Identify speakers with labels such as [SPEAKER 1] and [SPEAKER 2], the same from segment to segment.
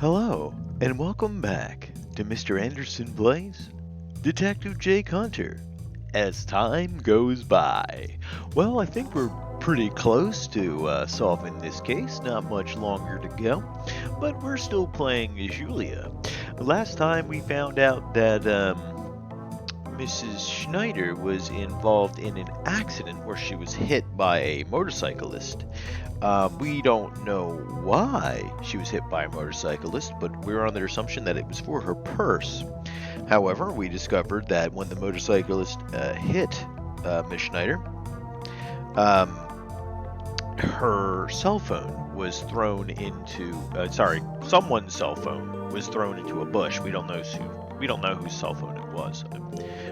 [SPEAKER 1] Hello, and welcome back to Mr. Anderson Plays Detective Jake Hunter. As time goes by, well, I think we're pretty close to solving this case. Not much longer to go, but we're still playing Julia. Last time we found out that Mrs. Schneider was involved in an accident where she was hit by a motorcyclist. We don't know why she was hit by a motorcyclist, but we're on the assumption that it was for her purse. However, we discovered that when the motorcyclist hit Miss Schneider, um, her cell phone was thrown into someone's cell phone was thrown into a bush. We don't know whose cell phone it was,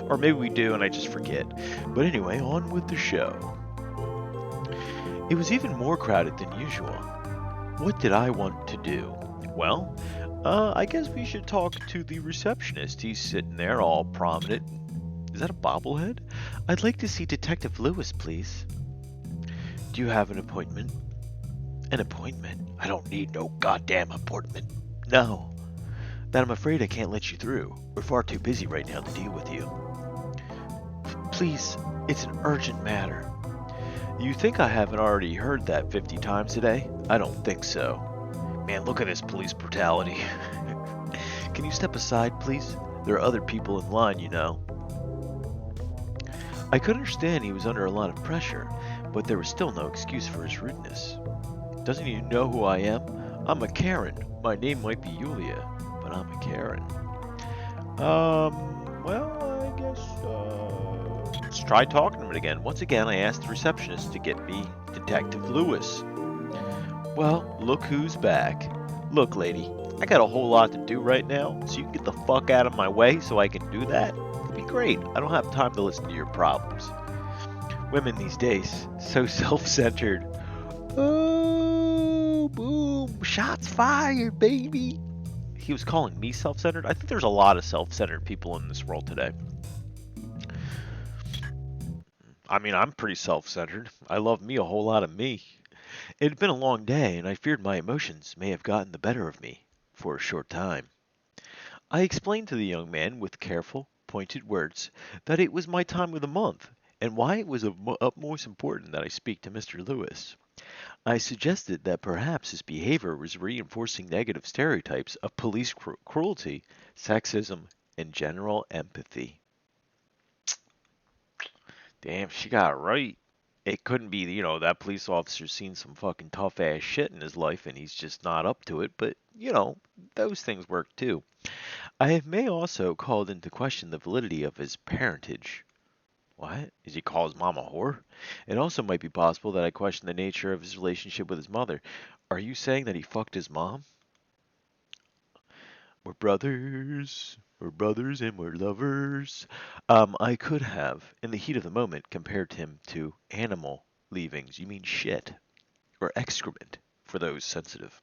[SPEAKER 1] or maybe we do and I just forget. But anyway, on with the show. It was even more crowded than usual. What did I want to do? Well, I guess we should talk to the receptionist. He's sitting there all prominent. Is that a bobblehead? I'd like to see Detective Lewis, please. Do you have an appointment? An appointment? I don't need no goddamn appointment. No. Then I'm afraid I can't let you through. We're far too busy right now to deal with you. Please, it's an urgent matter. You think I haven't already heard that 50 times today? I don't think so. Man, look at this police brutality. Can you step aside, please? There are other people in line, you know. I could understand he was under a lot of pressure, but there was still no excuse for his rudeness. Doesn't he know who I am? I'm a Karen. My name might be Yulia, but I'm a Karen. Well, I guess, let's try talking to him again. Once again, I asked the receptionist to get me Detective Lewis. Well, look who's back. Look, lady, I got a whole lot to do right now, so you can get the fuck out of my way so I can do that? It'd be great. I don't have time to listen to your problems. Women these days, so self-centered. Oh, boom, shots fired, baby. He was calling me self-centered? I think there's a lot of self-centered people in this world today. I mean, I'm pretty self-centered. I love me a whole lot of me. It had been a long day, and I feared my emotions may have gotten the better of me for a short time. I explained to the young man with careful, pointed words that it was my time of the month, and why it was of utmost importance that I speak to Mr. Lewis. I suggested that perhaps his behavior was reinforcing negative stereotypes of police cruelty, sexism, and general empathy. Damn, she got it right. It couldn't be, that police officer's seen some fucking tough ass shit in his life and he's just not up to it, but, those things work too. I may also called into question the validity of his parentage. What? Is he call his mom a whore? It also might be possible that I question the nature of his relationship with his mother. Are you saying that he fucked his mom? We're brothers. We're brothers and we're lovers. I could have, in the heat of the moment, compared him to animal leavings. You mean shit. Or excrement, for those sensitive.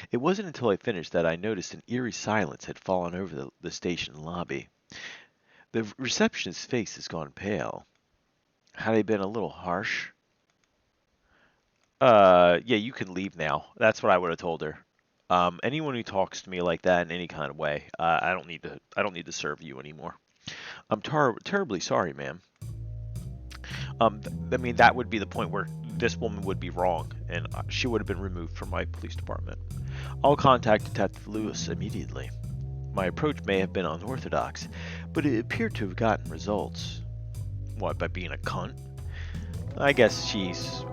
[SPEAKER 1] It wasn't until I finished that I noticed an eerie silence had fallen over the station lobby. The receptionist's face has gone pale. Had I been a little harsh? Yeah, you can leave now. That's what I would have told her. Anyone who talks to me like that in any kind of way, I don't need to serve you anymore. I'm terribly sorry, ma'am. I mean, that would be the point where this woman would be wrong, and she would have been removed from my police department. I'll contact Detective Lewis immediately. My approach may have been unorthodox, but it appeared to have gotten results. What, by being a cunt? I guess she's,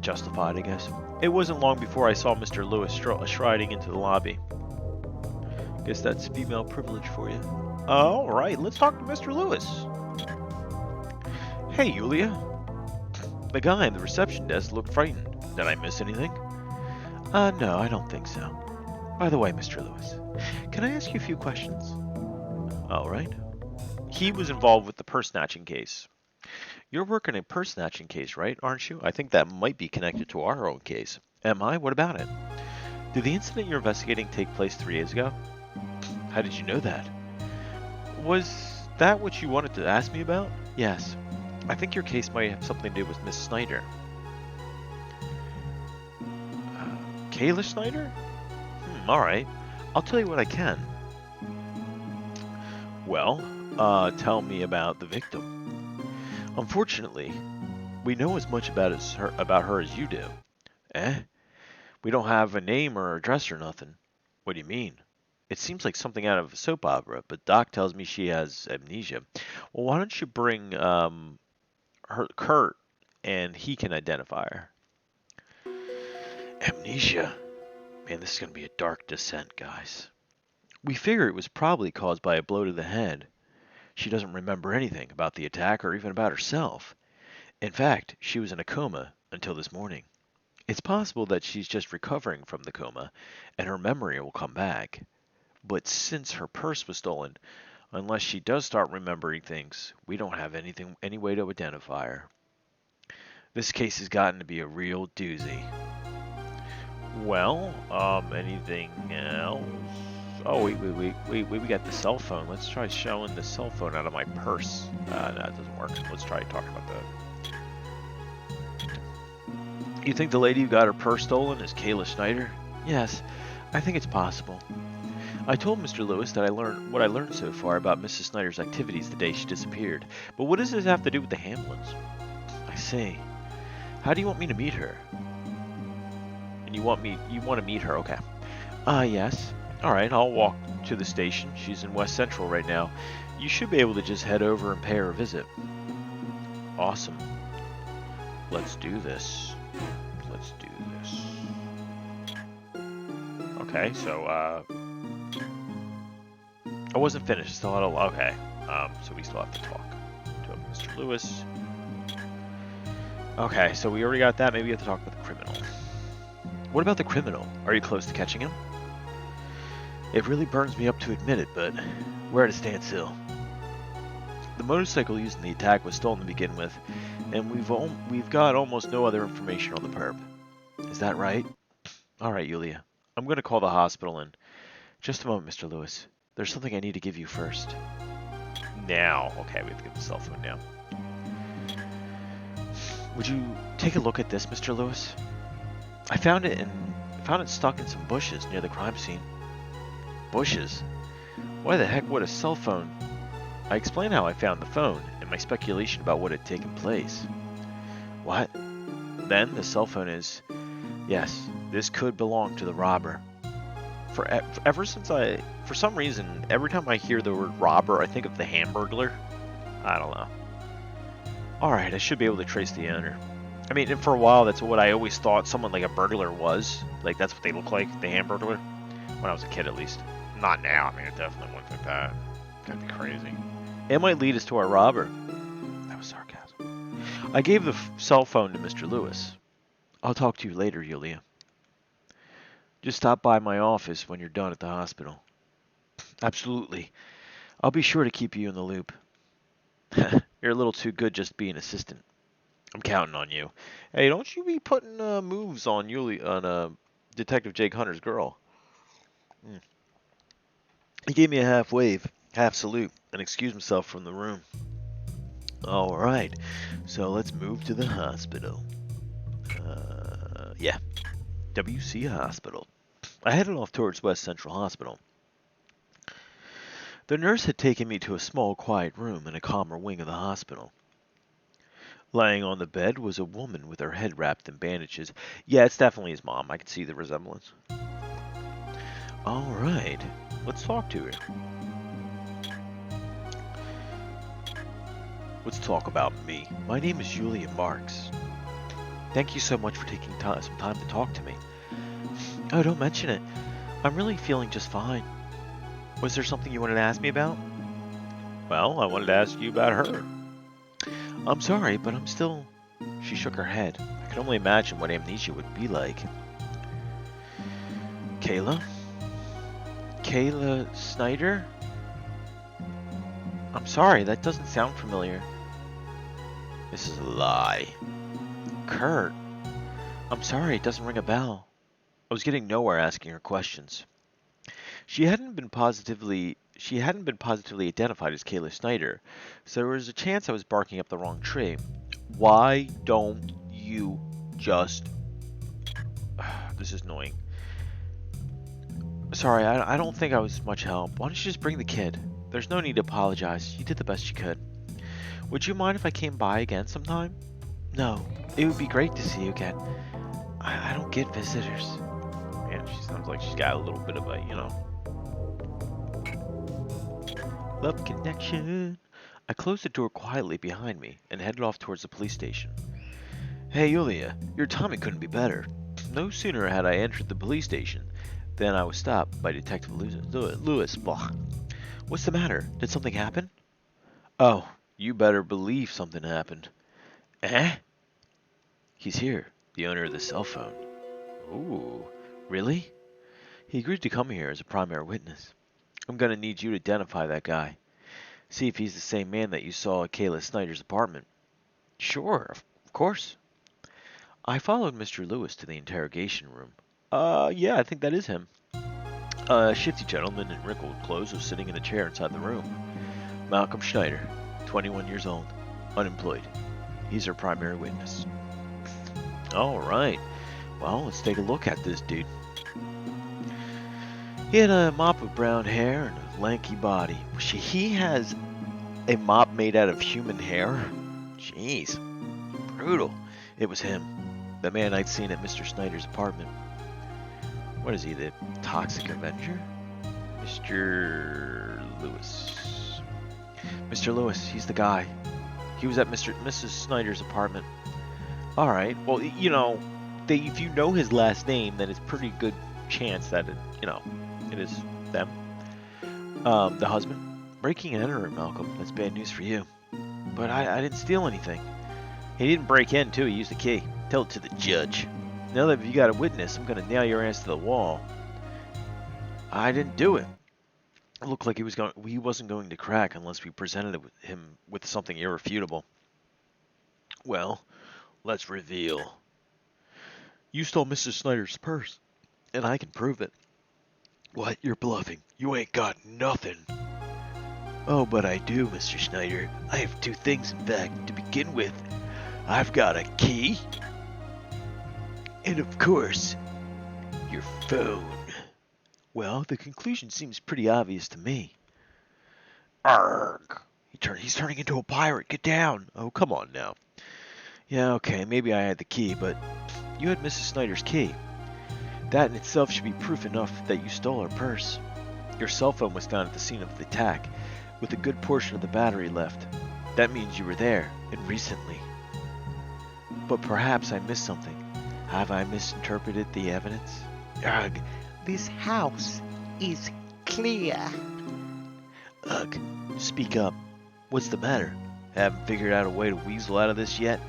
[SPEAKER 1] justified, I guess. It wasn't long before I saw Mr. Lewis striding into the lobby. Guess that's female privilege for you. Alright, let's talk to Mr. Lewis. Hey, Yulia. The guy in the reception desk looked frightened. Did I miss anything? No, I don't think so. By the way, Mr. Lewis, can I ask you a few questions? Alright. He was involved with the purse snatching case. You're working a purse snatching case, right, aren't you? I think that might be connected to our own case. Am I? What about it? Did the incident you're investigating take place 3 days ago? How did you know that? Was that what you wanted to ask me about? Yes. I think your case might have something to do with Miss Snyder. Kayla Snyder? Alright. I'll tell you what I can. Well, tell me about the victim. Unfortunately, we know as much about her as you do. Eh? We don't have a name or address or nothing. What do you mean? It seems like something out of a soap opera, but Doc tells me she has amnesia. Well, why don't you bring her Kurt, and he can identify her. Amnesia. Man, this is going to be a dark descent, guys. We figure it was probably caused by a blow to the head. She doesn't remember anything about the attack or even about herself. In fact, she was in a coma until this morning. It's possible that she's just recovering from the coma, and her memory will come back. But since her purse was stolen, unless she does start remembering things, we don't have any way to identify her. This case has gotten to be a real doozy. Well, anything else? Oh, wait, we got the cell phone. Let's try showing the cell phone out of my purse. No, it doesn't work. Let's try talking about that. You think the lady who got her purse stolen is Kayla Snyder? Yes, I think it's possible. I told Mr. Lewis that I learned what I learned so far about Mrs. Snyder's activities the day she disappeared. But what does this have to do with the Hamlins? I see. How do you want me to meet her? And you want to meet her, okay. Yes. Alright, I'll walk to the station. She's in West Central right now. You should be able to just head over and pay her a visit. Awesome. Let's do this. Let's do this. Okay, so, I wasn't finished. Still had a... Okay. So we still have to talk to Mr. Lewis. Okay, so we already got that. Maybe we have to talk about the criminal. What about the criminal? Are you close to catching him? It really burns me up to admit it, but we're at a standstill. The motorcycle used in the attack was stolen to begin with, and we've got almost no other information on the perp. Is that right? All right, Yulia. I'm going to call the hospital in just a moment, Mr. Lewis. There's something I need to give you first. Now. Okay, we have to get the cell phone now. Would you take a look at this, Mr. Lewis? I found it stuck in some bushes near the crime scene. Bushes? Why the heck would a cell phone? I explained how I found the phone and my speculation about what had taken place. What? Then the cell phone is... Yes, this could belong to the robber. For some reason, every time I hear the word robber, I think of the Hamburglar. I don't know. Alright, I should be able to trace the owner. I mean, for a while, that's what I always thought someone like a burglar was. Like, that's what they look like, the Hamburglar. When I was a kid, at least. Not now. I mean, it definitely looks like that. That'd be crazy. It might lead us to our robber. That was sarcasm. I gave the cell phone to Mr. Lewis. I'll talk to you later, Yulia. Just stop by my office when you're done at the hospital. Absolutely. I'll be sure to keep you in the loop. You're a little too good just to be an assistant. I'm counting on you. Hey, don't you be putting moves on Detective Jake Hunter's girl. He gave me a half wave, half salute, and excused himself from the room. All right, so let's move to the hospital. Yeah, WC Hospital. I headed off towards West Central Hospital. The nurse had taken me to a small, quiet room in a calmer wing of the hospital. Lying on the bed was a woman with her head wrapped in bandages. Yeah, it's definitely his mom. I can see the resemblance. All right, let's talk to her. Let's talk about me. My name is Julia Marks. Thank you so much for taking some time to talk to me. Oh, don't mention it. I'm really feeling just fine. Was there something you wanted to ask me about? Well, I wanted to ask you about her. I'm sorry, but I'm still... She shook her head. I can only imagine what amnesia would be like. Kayla? Kayla Snyder? I'm sorry, that doesn't sound familiar. This is a lie. Kurt? I'm sorry, it doesn't ring a bell. I was getting nowhere asking her questions. She hadn't been positively identified as Kayla Snyder, so there was a chance I was barking up the wrong tree. Why don't you just... This is annoying.
[SPEAKER 2] sorry, I don't think I was much help. Why don't you just bring the kid? There's no need to apologize. You did the best you could. Would you mind if I came by again sometime? No, it would be great to see you again. I don't get visitors.
[SPEAKER 1] Man, she sounds like she's got a little bit of a, love connection.
[SPEAKER 2] I closed the door quietly behind me and headed off towards the police station. Hey, Yulia, your timing couldn't be better. No sooner had I entered the police station than I was stopped by Detective Lewis. Blah. What's the matter? Did something happen? Oh, you better believe something happened. Eh? He's here, the owner of the cell phone. Ooh, really? He agreed to come here as a primary witness. I'm gonna need you to identify that guy. See if he's the same man that you saw at Kayla Snyder's apartment. Sure, of course. I followed Mr. Lewis to the interrogation room. Yeah, I think that is him. A shifty gentleman in wrinkled clothes was sitting in a chair inside the room. Malcolm Schneider, 21 years old, unemployed. He's our primary witness. Alright, well, let's take a look at this dude. He had a mop of brown hair and a lanky body. He has a mop made out of human hair? Jeez, brutal. It was him, the man I'd seen at Mr. Snyder's apartment. What is he, the Toxic Avenger? Mr. Lewis. Mr. Lewis, he's the guy. He was at Mrs. Snyder's apartment. Alright, well, if you know his last name, then it's pretty good chance that it is them. The husband. Breaking and entering, Malcolm. That's bad news for you. But I didn't steal anything. He didn't break in, too. He used a key. Tell it to the judge. Now that you got a witness, I'm going to nail your ass to the wall. I didn't do it. It looked like he wasn't going to crack unless we presented him with something irrefutable. Well, let's reveal. You stole Mrs. Snyder's purse, and I can prove it. What? You're bluffing. You ain't got nothing. Oh, but I do, Mr. Snyder. I have two things, in fact, to begin with. I've got a key, and of course, your phone. Well, the conclusion seems pretty obvious to me. Arrgh! He's turning into a pirate. Get down. Oh, come on now. Yeah, okay, maybe I had the key, but you had Mrs. Snyder's key. That in itself should be proof enough that you stole her purse. Your cell phone was found at the scene of the attack, with a good portion of the battery left. That means you were there, and recently. But perhaps I missed something. Have I misinterpreted the evidence? Ugh, this house is clear. Ugh, speak up. What's the matter? Haven't figured out a way to weasel out of this yet?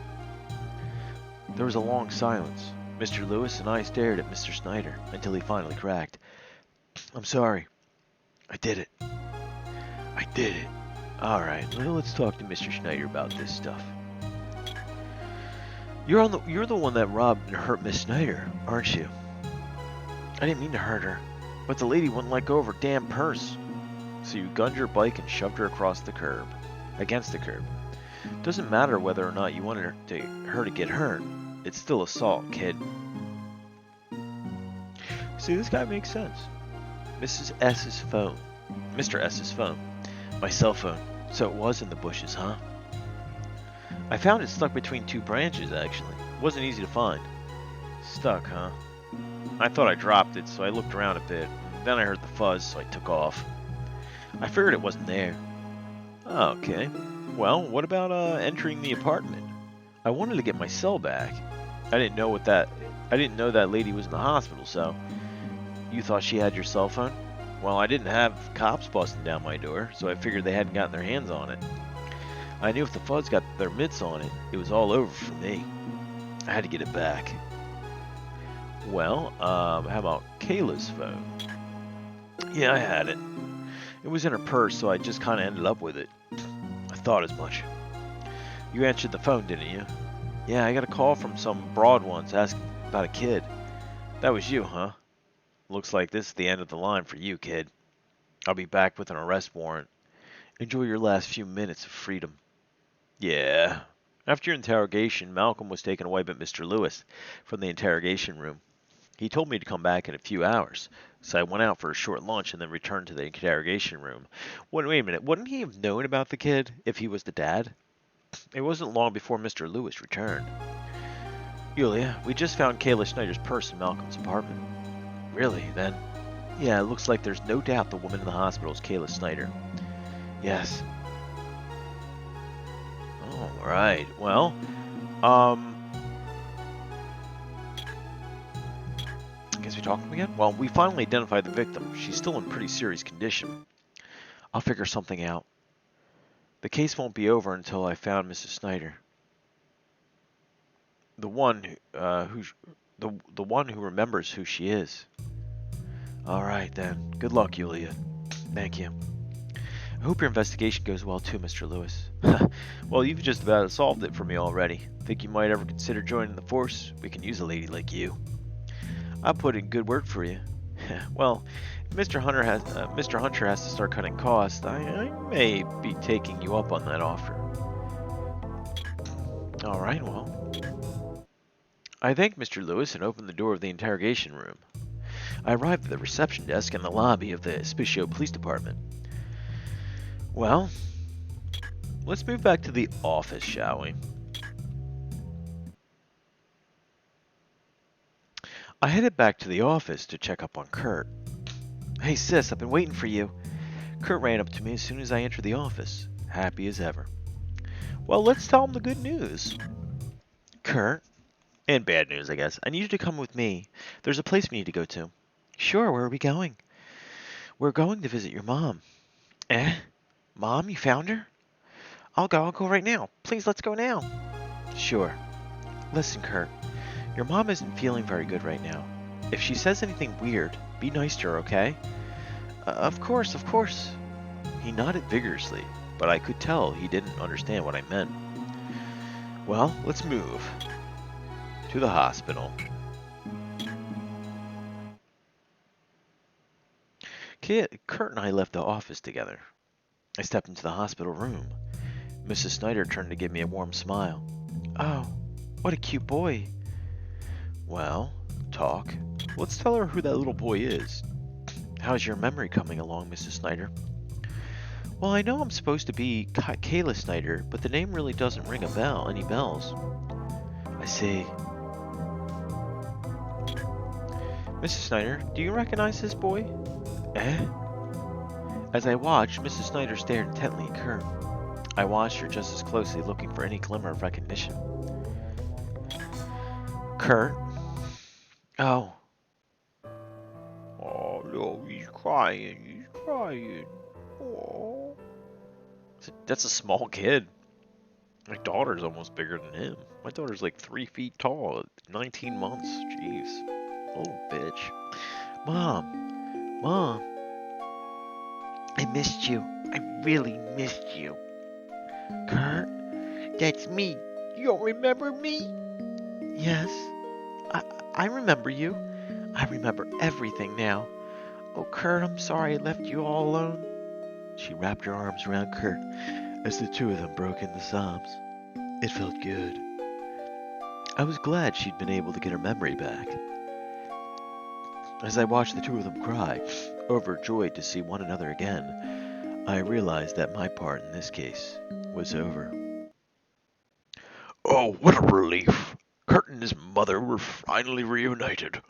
[SPEAKER 2] There was a long silence. Mr. Lewis and I stared at Mr. Snyder until he finally cracked. I'm sorry. I did it. I did it. Alright, well, let's talk to Mr. Snyder about this stuff. You're the one that robbed and hurt Miss Snyder, aren't you? I didn't mean to hurt her, but the lady wouldn't let go of her damn purse. So you gunned your bike and shoved her against the curb. Doesn't matter whether or not you wanted her to get hurt. It's still assault, kid. See, this guy makes sense. Mr. S's phone. My cell phone. So it was in the bushes, huh? I found it stuck between two branches, actually. Wasn't easy to find. Stuck, huh? I thought I dropped it, so I looked around a bit. Then I heard the fuzz, so I took off. I figured it wasn't there. Okay. Well, what about entering the apartment? I wanted to get my cell back. I didn't know that lady was in the hospital, so... You thought she had your cell phone? Well, I didn't have cops busting down my door, so I figured they hadn't gotten their hands on it. I knew if the fuzz got their mitts on it, it was all over for me. I had to get it back. Well, how about Kayla's phone? Yeah, I had it. It was in her purse, so I just kind of ended up with it. I thought as much. You answered the phone, didn't you? Yeah, I got a call from some broad once asking about a kid. That was you, huh? Looks like this is the end of the line for you, kid. I'll be back with an arrest warrant. Enjoy your last few minutes of freedom. Yeah. After your interrogation, Malcolm was taken away by Mr. Lewis from the interrogation room. He told me to come back in a few hours, so I went out for a short lunch and then returned to the interrogation room. Wait a minute, wouldn't he have known about the kid if he was the dad? It wasn't long before Mr. Lewis returned. Yulia, we just found Kayla Schneider's purse in Malcolm's apartment. Really, then? Yeah, it looks like there's no doubt the woman in the hospital is Kayla Snyder. Yes. Alright, well, guess we talk to him again? Well, we finally identified the victim. She's still in pretty serious condition. I'll figure something out. The case won't be over until I found Mrs. Snyder. The one who remembers who she is. All right then. Good luck, Yulia. Thank you. I hope your investigation goes well too, Mr. Lewis. Well, you've just about solved it for me already. Think you might ever consider joining the force? We can use a lady like you. I'll put in good word for you. Well, if Mr. Hunter has to start cutting costs, I may be taking you up on that offer. All right, well. I thanked Mr. Lewis and opened the door of the interrogation room. I arrived at the reception desk in the lobby of the Spitio Police Department. Well, let's move back to the office, shall we? I headed back to the office to check up on Kurt. Hey sis, I've been waiting for you. Kurt ran up to me as soon as I entered the office, happy as ever. Well, let's tell him the good news. Kurt, and bad news, I guess. I need you to come with me. There's a place we need to go to. Sure, where are we going? We're going to visit your mom. Eh? Mom, you found her? I'll go right now. Please, let's go now. Sure. Listen, Kurt. Your mom isn't feeling very good right now. If she says anything weird, be nice to her, okay? Of course, of course. He nodded vigorously, but I could tell he didn't understand what I meant. Well, let's move. To the hospital. Kurt and I left the office together. I stepped into the hospital room. Mrs. Snyder turned to give me a warm smile. Oh, what a cute boy. Well, talk. Let's tell her who that little boy is. How's your memory coming along, Mrs. Snyder? Well, I know I'm supposed to be Kayla Snyder, but the name really doesn't ring any bells. I see. Mrs. Snyder, do you recognize this boy? Eh? As I watched, Mrs. Snyder stared intently at Kurt. I watched her just as closely, looking for any glimmer of recognition. Kurt? Oh. Oh, no, he's crying. Oh. That's a small kid. My daughter's almost bigger than him. My daughter's like 3 feet tall at 19 months. Jeez. Oh, bitch. Mom. I missed you. I really missed you. Kurt? That's me. You don't remember me? Yes. I remember you. I remember everything now. Oh, Kurt, I'm sorry I left you all alone. She wrapped her arms around Kurt as the two of them broke into sobs. It felt good. I was glad she'd been able to get her memory back. As I watched the two of them cry, overjoyed to see one another again, I realized that my part in this case was over. Oh, what a relief! Kurt and his mother were finally reunited.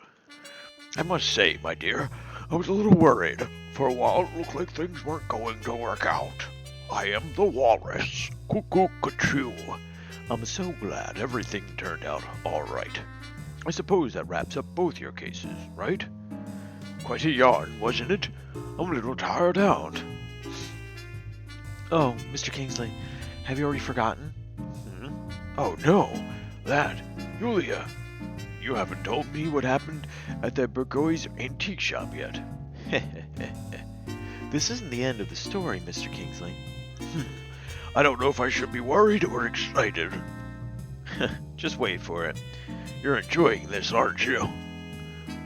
[SPEAKER 2] I must say, my dear, I was a little worried. For a while it looked like things weren't going to work out. I am the walrus. Cuckoo-ca-choo. I'm so glad everything turned out all right. I suppose that wraps up both your cases, right? Quite a yarn, wasn't it? I'm a little tired out. Oh, Mr. Xinksly, have you already forgotten? Oh, no. That. Yulia, you haven't told me what happened at the Burgoy's antique shop yet. This isn't the end of the story, Mr. Xinksly. I don't know if I should be worried or excited. Just wait for it. You're enjoying this, aren't you?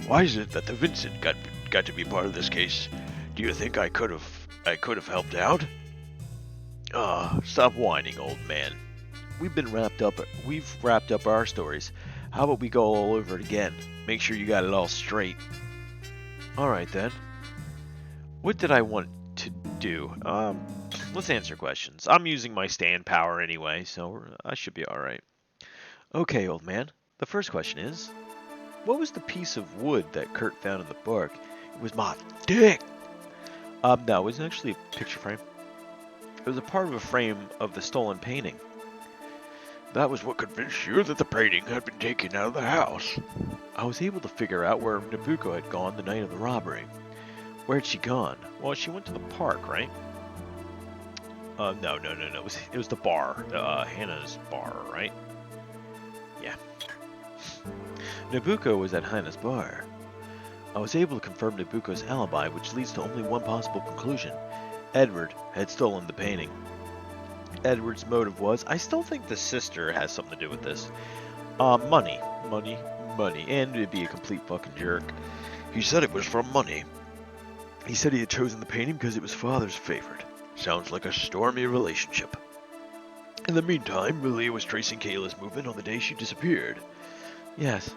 [SPEAKER 2] Why is it that the Vincent got to be part of this case? Do you think I could have helped out? Stop whining, old man. We've wrapped up our stories. How about we go all over it again? Make sure you got it all straight. Alright then. What did I want to do? Let's answer questions. I'm using my stand power anyway, so I should be alright. Okay, old man. The first question is, what was the piece of wood that Kurt found in the bark? It was my dick! No, it wasn't actually a picture frame. It was a part of a frame of the stolen painting.
[SPEAKER 1] That was what convinced you that the painting had been taken out of the house.
[SPEAKER 2] I was able to figure out where Nabucco had gone the night of the robbery. Where'd she gone? Well, she went to the park, right? No. It was the bar. Hannah's bar, right? Yeah. Nabucco was at Hannah's bar. I was able to confirm Nabucco's alibi, which leads to only one possible conclusion. Edward had stolen the painting. Edward's motive was, I still think the sister has something to do with this. Money, and it'd be a complete fucking jerk.
[SPEAKER 1] He said it was from money. He said he had chosen the painting because it was father's favorite. Sounds like a stormy relationship. In the meantime, Malia was tracing Kayla's movement on the day she disappeared.
[SPEAKER 2] Yes,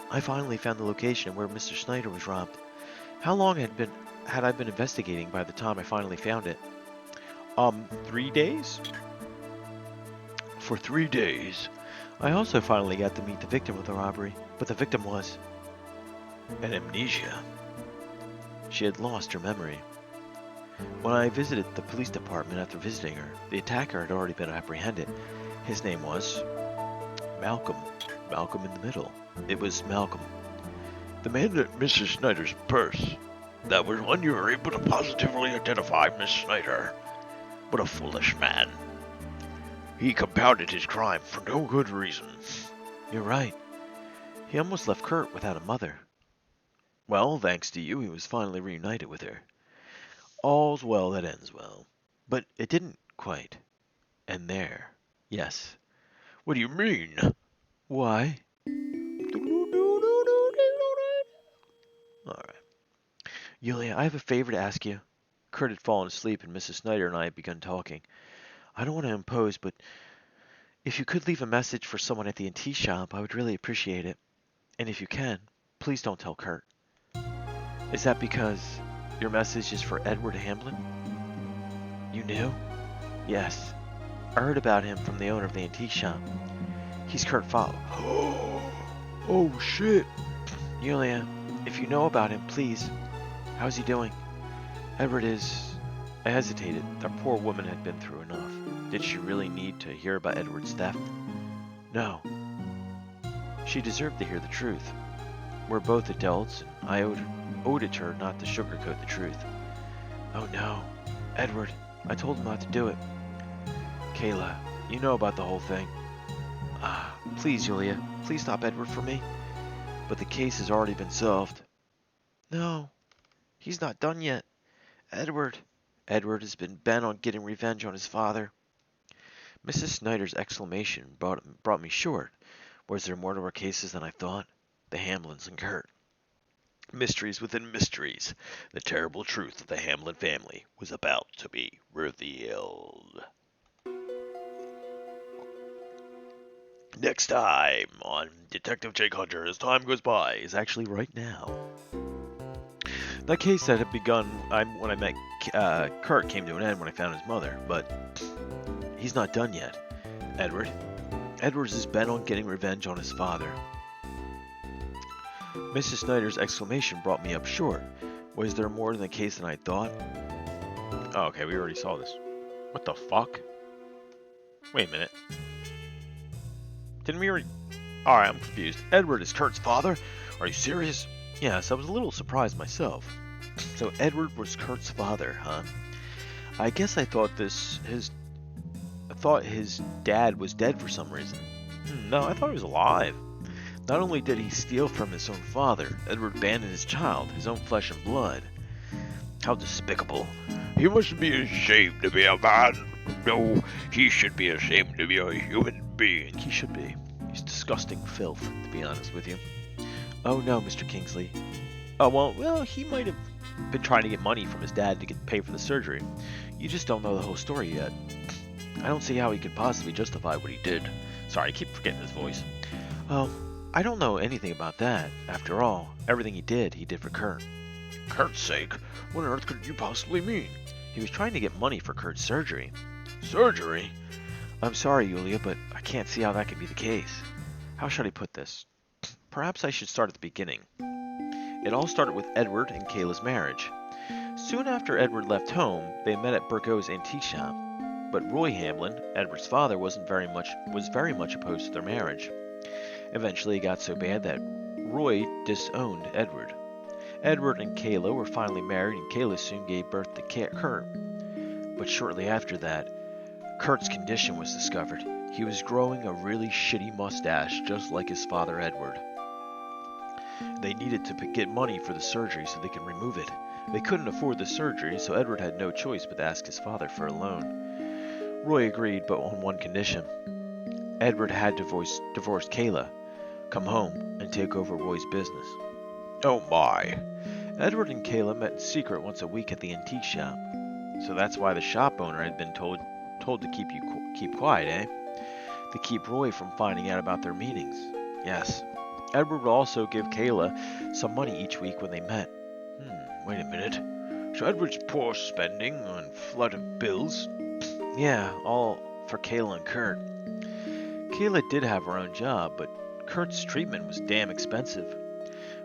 [SPEAKER 2] I finally found the location where Mr. Snyder was robbed. How long had I been investigating by the time I finally found it? 3 days?
[SPEAKER 1] For 3 days.
[SPEAKER 2] I also finally got to meet the victim of the robbery, but the victim was
[SPEAKER 1] an amnesia.
[SPEAKER 2] She had lost her memory. When I visited the police department after visiting her, the attacker had already been apprehended. His name was Malcolm. Malcolm in the middle. It was Malcolm.
[SPEAKER 1] The man at Mrs. Snyder's purse. That was when you were able to positively identify Miss Snyder. What a foolish man. He compounded his crime for no good reason.
[SPEAKER 2] You're right. He almost left Kurt without a mother. Well, thanks to you, he was finally reunited with her. All's well that ends well. But it didn't quite. And there. Yes.
[SPEAKER 1] What do you mean?
[SPEAKER 2] Why? Alright. Yulia, I have a favor to ask you. Kurt had fallen asleep and Mrs. Snyder and I had begun talking. I don't want to impose, but if you could leave a message for someone at the antique shop, I would really appreciate it. And if you can, please don't tell Kurt. Is that because your message is for Edward Hamlin? You knew? Yes. I heard about him from the owner of the antique shop. He's Kurt Follow.
[SPEAKER 1] Oh shit.
[SPEAKER 2] Yulia, if you know about him, please. How's he doing? Edward is... I hesitated. That poor woman had been through enough. Did she really need to hear about Edward's theft? No. She deserved to hear the truth. We're both adults, and I owed it to her not to sugarcoat the truth. Oh no. Edward, I told him not to do it. Kayla, you know about the whole thing. Please, Yulia, please stop Edward for me. But the case has already been solved. No, he's not done yet. Edward has been bent on getting revenge on his father. Mrs. Snyder's exclamation brought me short. Was there more to our cases than I thought? The Hamlins and Kurt.
[SPEAKER 1] Mysteries within mysteries. The terrible truth of the Hamlin family was about to be revealed. Next time on Detective Jake Hunter, as time goes by,
[SPEAKER 2] is actually right now. That case that had begun when I met Kurt came to an end when I found his mother, but he's not done yet. Edward is bent on getting revenge on his father. Mrs. Snyder's exclamation brought me up short. Was there more to the case than I thought? Oh, okay, we already saw this. What the fuck? Wait a minute. Didn't we already... Alright, I'm confused. Edward is Kurt's father? Are you serious? Yes, I was a little surprised myself. So Edward was Kurt's father, huh? I guess I thought his dad was dead for some reason. No, I thought he was alive. Not only did he steal from his own father, Edward abandoned his child, his own flesh and blood. How despicable.
[SPEAKER 1] He must be ashamed to be a man. No, he should be ashamed to be a human being.
[SPEAKER 2] He should be. He's disgusting filth, to be honest with you. Oh no, Mr. Xinksly. Oh, well, he might have been trying to get money from his dad to pay for the surgery. You just don't know the whole story yet. I don't see how he could possibly justify what he did. Sorry, I keep forgetting his voice. Oh, I don't know anything about that. After all, everything he did for Kurt.
[SPEAKER 1] Kurt's sake, what on earth could you possibly mean?
[SPEAKER 2] He was trying to get money for Kurt's surgery.
[SPEAKER 1] Surgery?
[SPEAKER 2] I'm sorry, Yulia, but I can't see how that could be the case. How should I put this? Perhaps I should start at the beginning. It all started with Edward and Kayla's marriage. Soon after Edward left home, they met at Burgo's antique shop. But Roy Hamlin, Edward's father, was very much opposed to their marriage. Eventually, it got so bad that Roy disowned Edward. Edward and Kayla were finally married, and Kayla soon gave birth to Kurt. But shortly after that, Kurt's condition was discovered. He was growing a really shitty mustache, just like his father Edward. They needed to get money for the surgery so they could remove it. They couldn't afford the surgery, so Edward had no choice but to ask his father for a loan. Roy agreed, but on one condition. Edward had to divorce Kayla, come home, and take over Roy's business.
[SPEAKER 1] Oh my.
[SPEAKER 2] Edward and Kayla met in secret once a week at the antique shop. So that's why the shop owner had been told to keep quiet, eh? To keep Roy from finding out about their meetings. Yes. Edward would also give Kayla some money each week when they met.
[SPEAKER 1] Wait a minute. So Edward's poor spending on flood of bills?
[SPEAKER 2] Yeah, all for Kayla and Kurt. Kayla did have her own job, but Kurt's treatment was damn expensive.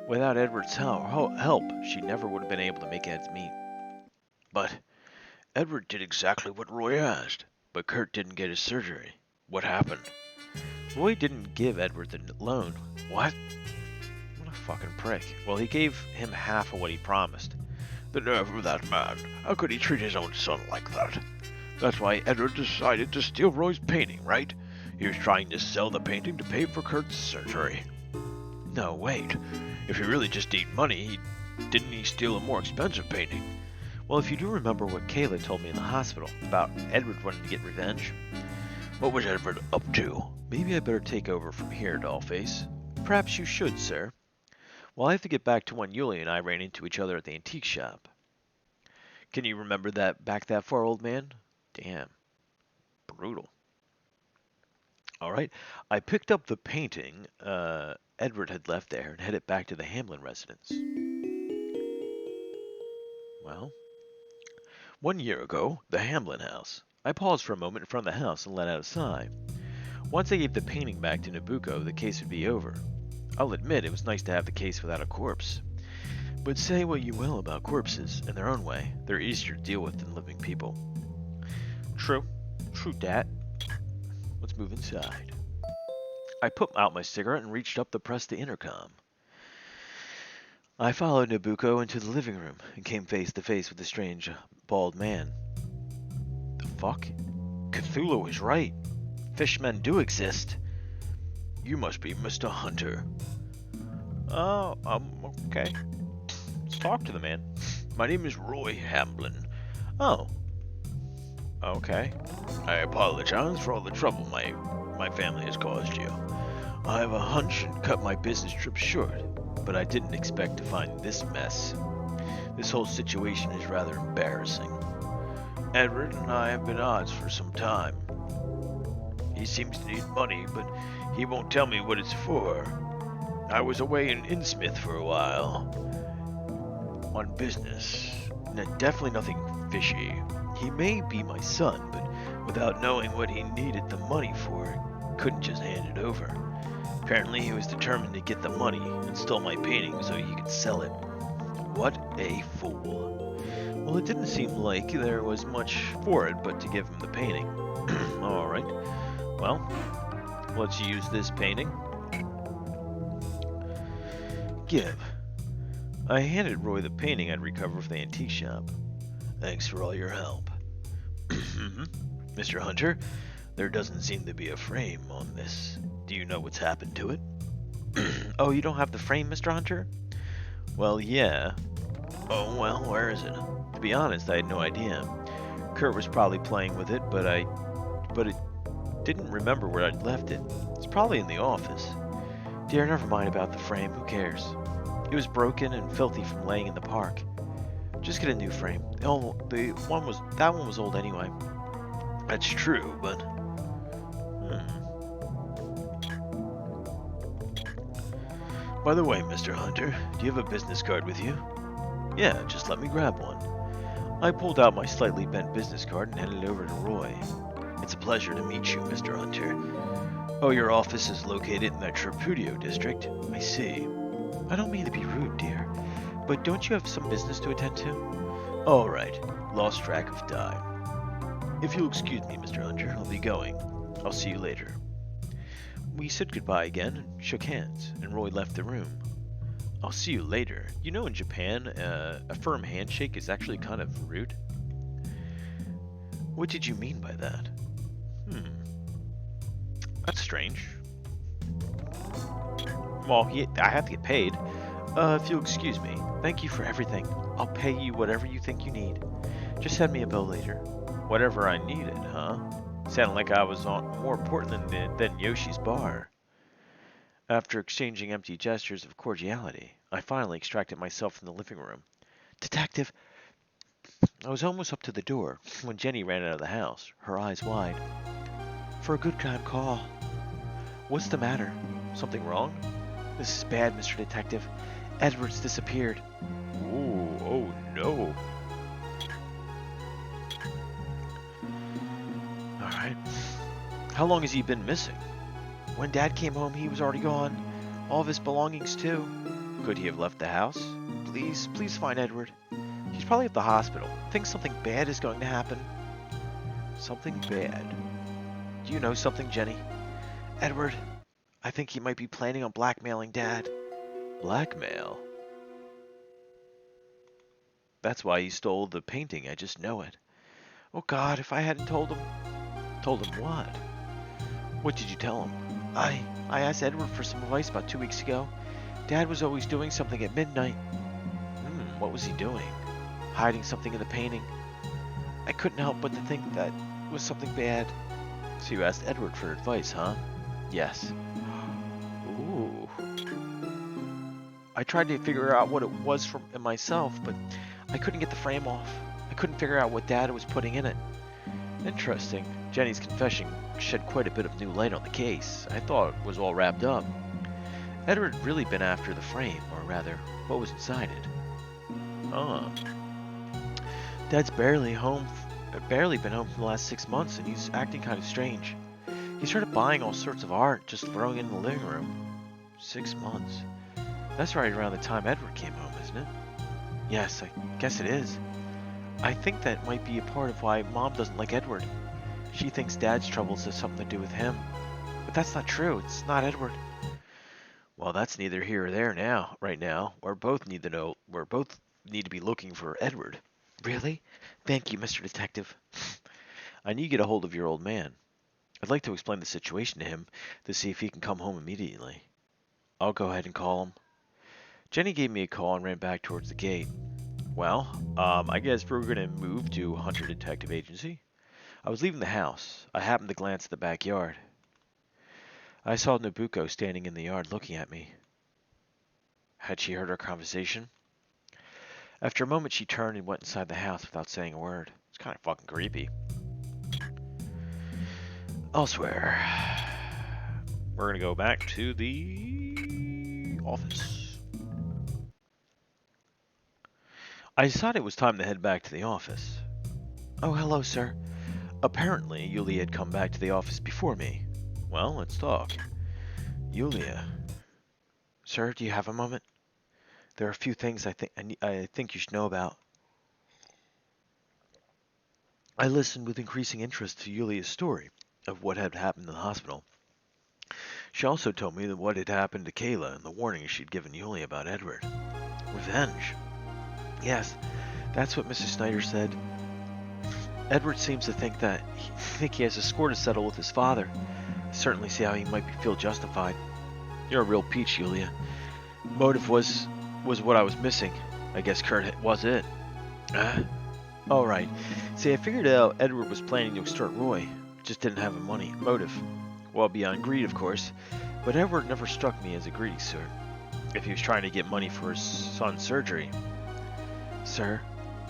[SPEAKER 2] Without Edward's help, she never would have been able to make ends meet.
[SPEAKER 1] But Edward did exactly what Roy asked, but Kurt didn't get his surgery. What happened?
[SPEAKER 2] Roy didn't give Edward the loan.
[SPEAKER 1] What?
[SPEAKER 2] What a fucking prick. Well, he gave him half of what he promised.
[SPEAKER 1] The nerve of that man. How could he treat his own son like that? That's why Edward decided to steal Roy's painting, right? He was trying to sell the painting to pay for Kurt's surgery. No, wait. If he really just needed money, didn't he steal a more expensive painting?
[SPEAKER 2] Well, if you do remember what Kayla told me in the hospital about Edward wanting to get revenge.
[SPEAKER 1] What was Edward up to?
[SPEAKER 2] Maybe I better take over from here, Dollface. Perhaps you should, sir. Well, I have to get back to when Yulia and I ran into each other at the antique shop. Can you remember that far, old man? Damn. Brutal. All right. I picked up the painting Edward had left there and headed back to the Hamlin residence. Well, 1 year ago, the Hamlin house. I paused for a moment in front of the house and let out a sigh. Once I gave the painting back to Nabucco, the case would be over. I'll admit it was nice to have the case without a corpse. But say what you will about corpses, in their own way, they're easier to deal with than living people. True. True dat. Let's move inside. I put out my cigarette and reached up to press the intercom. I followed Nabucco into the living room and came face to face with the strange, bald man. The fuck? Cthulhu is right. Fishmen do exist.
[SPEAKER 1] You must be Mr. Hunter.
[SPEAKER 2] Oh, okay. Let's talk to the man.
[SPEAKER 1] My name is Roy Hamlin.
[SPEAKER 2] Oh. Okay.
[SPEAKER 1] I apologize for all the trouble my family has caused you. I have a hunch and cut my business trip short, but I didn't expect to find this mess. This whole situation is rather embarrassing. Edward and I have been at odds for some time. He seems to need money, but he won't tell me what it's for. I was away in Innsmouth for a while. On business.
[SPEAKER 2] Definitely nothing fishy. He may be my son, but
[SPEAKER 1] without knowing what he needed the money for, couldn't just hand it over. Apparently he was determined to get the money and stole my painting so he could sell it. What a fool.
[SPEAKER 2] Well, it didn't seem like there was much for it but to give him the painting. Alright. Well, let's use this painting. Give. I handed Roy the painting I'd recovered from the antique shop.
[SPEAKER 1] Thanks for all your help. Mr. Hunter, there doesn't seem to be a frame on this. Do you know what's happened to it?
[SPEAKER 2] Oh, you don't have the frame, Mr. Hunter? Well, yeah.
[SPEAKER 1] Oh, well, where is it?
[SPEAKER 2] To be honest, I had no idea. Kurt was probably playing with it, but it didn't remember where I'd left it. It's probably in the office. Dear, never mind about the frame. Who cares? It was broken and filthy from laying in the park. Just get a new frame. That one was old anyway.
[SPEAKER 1] That's true, but... By the way, Mr. Hunter, do you have a business card with you? Yeah, just let me grab one. I pulled out my slightly bent business card and handed it over to Roy. It's a pleasure to meet you, Mr. Hunter. Oh, your office is located in that Trapudio district? I see. I don't mean to be rude, dear, but don't you have some business to attend to? All right, lost track of time. If you'll excuse me, Mr. Hunter, I'll be going. I'll see you later. We said goodbye again and shook hands, and Roy left the room. I'll see you later. You know, in Japan, a firm handshake is actually kind of rude. What did you mean by that? That's strange. Well, I have to get paid. If you'll excuse me, thank you for everything. I'll pay you whatever you think you need. Just send me a bill later. Whatever I needed, huh? Sounded like I was more important than Yoshi's bar. After exchanging empty gestures of cordiality, I finally extracted myself from the living room. Detective! I was almost up to the door when Jenny ran out of the house, her eyes wide. For a good time call. What's the matter? Something wrong? This is bad, Mr. Detective. Edward's disappeared. Oh no. Alright. How long has he been missing? When Dad came home, he was already gone. All of his belongings, too. Could he have left the house? Please find Edward. He's probably at the hospital. Think something bad is going to happen. Something bad? Do you know something, Jenny? Edward, I think he might be planning on blackmailing Dad. Blackmail? That's why he stole the painting, I just know it. Oh God, if I hadn't told him... Told him what? What did you tell him? I asked Edward for some advice about 2 weeks ago. Dad was always doing something at midnight. What was he doing? Hiding something in the painting. I couldn't help but to think that it was something bad. So you asked Edward for advice, huh? Yes. Ooh. I tried to figure out what it was from myself, but I couldn't get the frame off. I couldn't figure out what Dad was putting in it. Interesting. Jenny's confession shed quite a bit of new light on the case. I thought it was all wrapped up. Edward had really been after the frame, or rather, what was inside it. Dad's barely been home for the last 6 months, and he's acting kind of strange. He started buying all sorts of art, just throwing it in the living room. 6 months. That's right around the time Edward came home, isn't it? Yes, I guess it is. I think that might be a part of why Mom doesn't like Edward. She thinks Dad's troubles have something to do with him. But that's not true. It's not Edward. Well, that's neither here or there now. Right now, we both need to be looking for Edward. Really? Thank you, Mr. Detective. I need to get a hold of your old man. I'd like to explain the situation to him to see if he can come home immediately. I'll go ahead and call him. Jenny gave me a call and ran back towards the gate. Well, I guess we're going to move to Hunter Detective Agency. I was leaving the house. I happened to glance at the backyard. I saw Nobuko standing in the yard looking at me. Had she heard our conversation? After a moment, she turned and went inside the house without saying a word. It's kind of fucking creepy. Elsewhere. We're going to go back to the office. I decided it was time to head back to the office. Oh, hello, sir. Apparently, Yulia had come back to the office before me. Well, let's talk. Yulia. Sir, do you have a moment? There are a few things I think you should know about. I listened with increasing interest to Yulia's story of what had happened in the hospital. She also told me that what had happened to Kayla and the warning she'd given Yulia about Edward. Revenge. Yes, that's what Mrs. Snyder said. Edward seems to think he has a score to settle with his father. I certainly see how he might feel justified. You're a real peach, Yulia. Motive was what I was missing. I guess Kurt was it. All right. See, I figured out Edward was planning to extort Roy. Just didn't have a motive. Well, beyond greed, of course. But Edward never struck me as a greedy sort. If he was trying to get money for his son's surgery. Sir,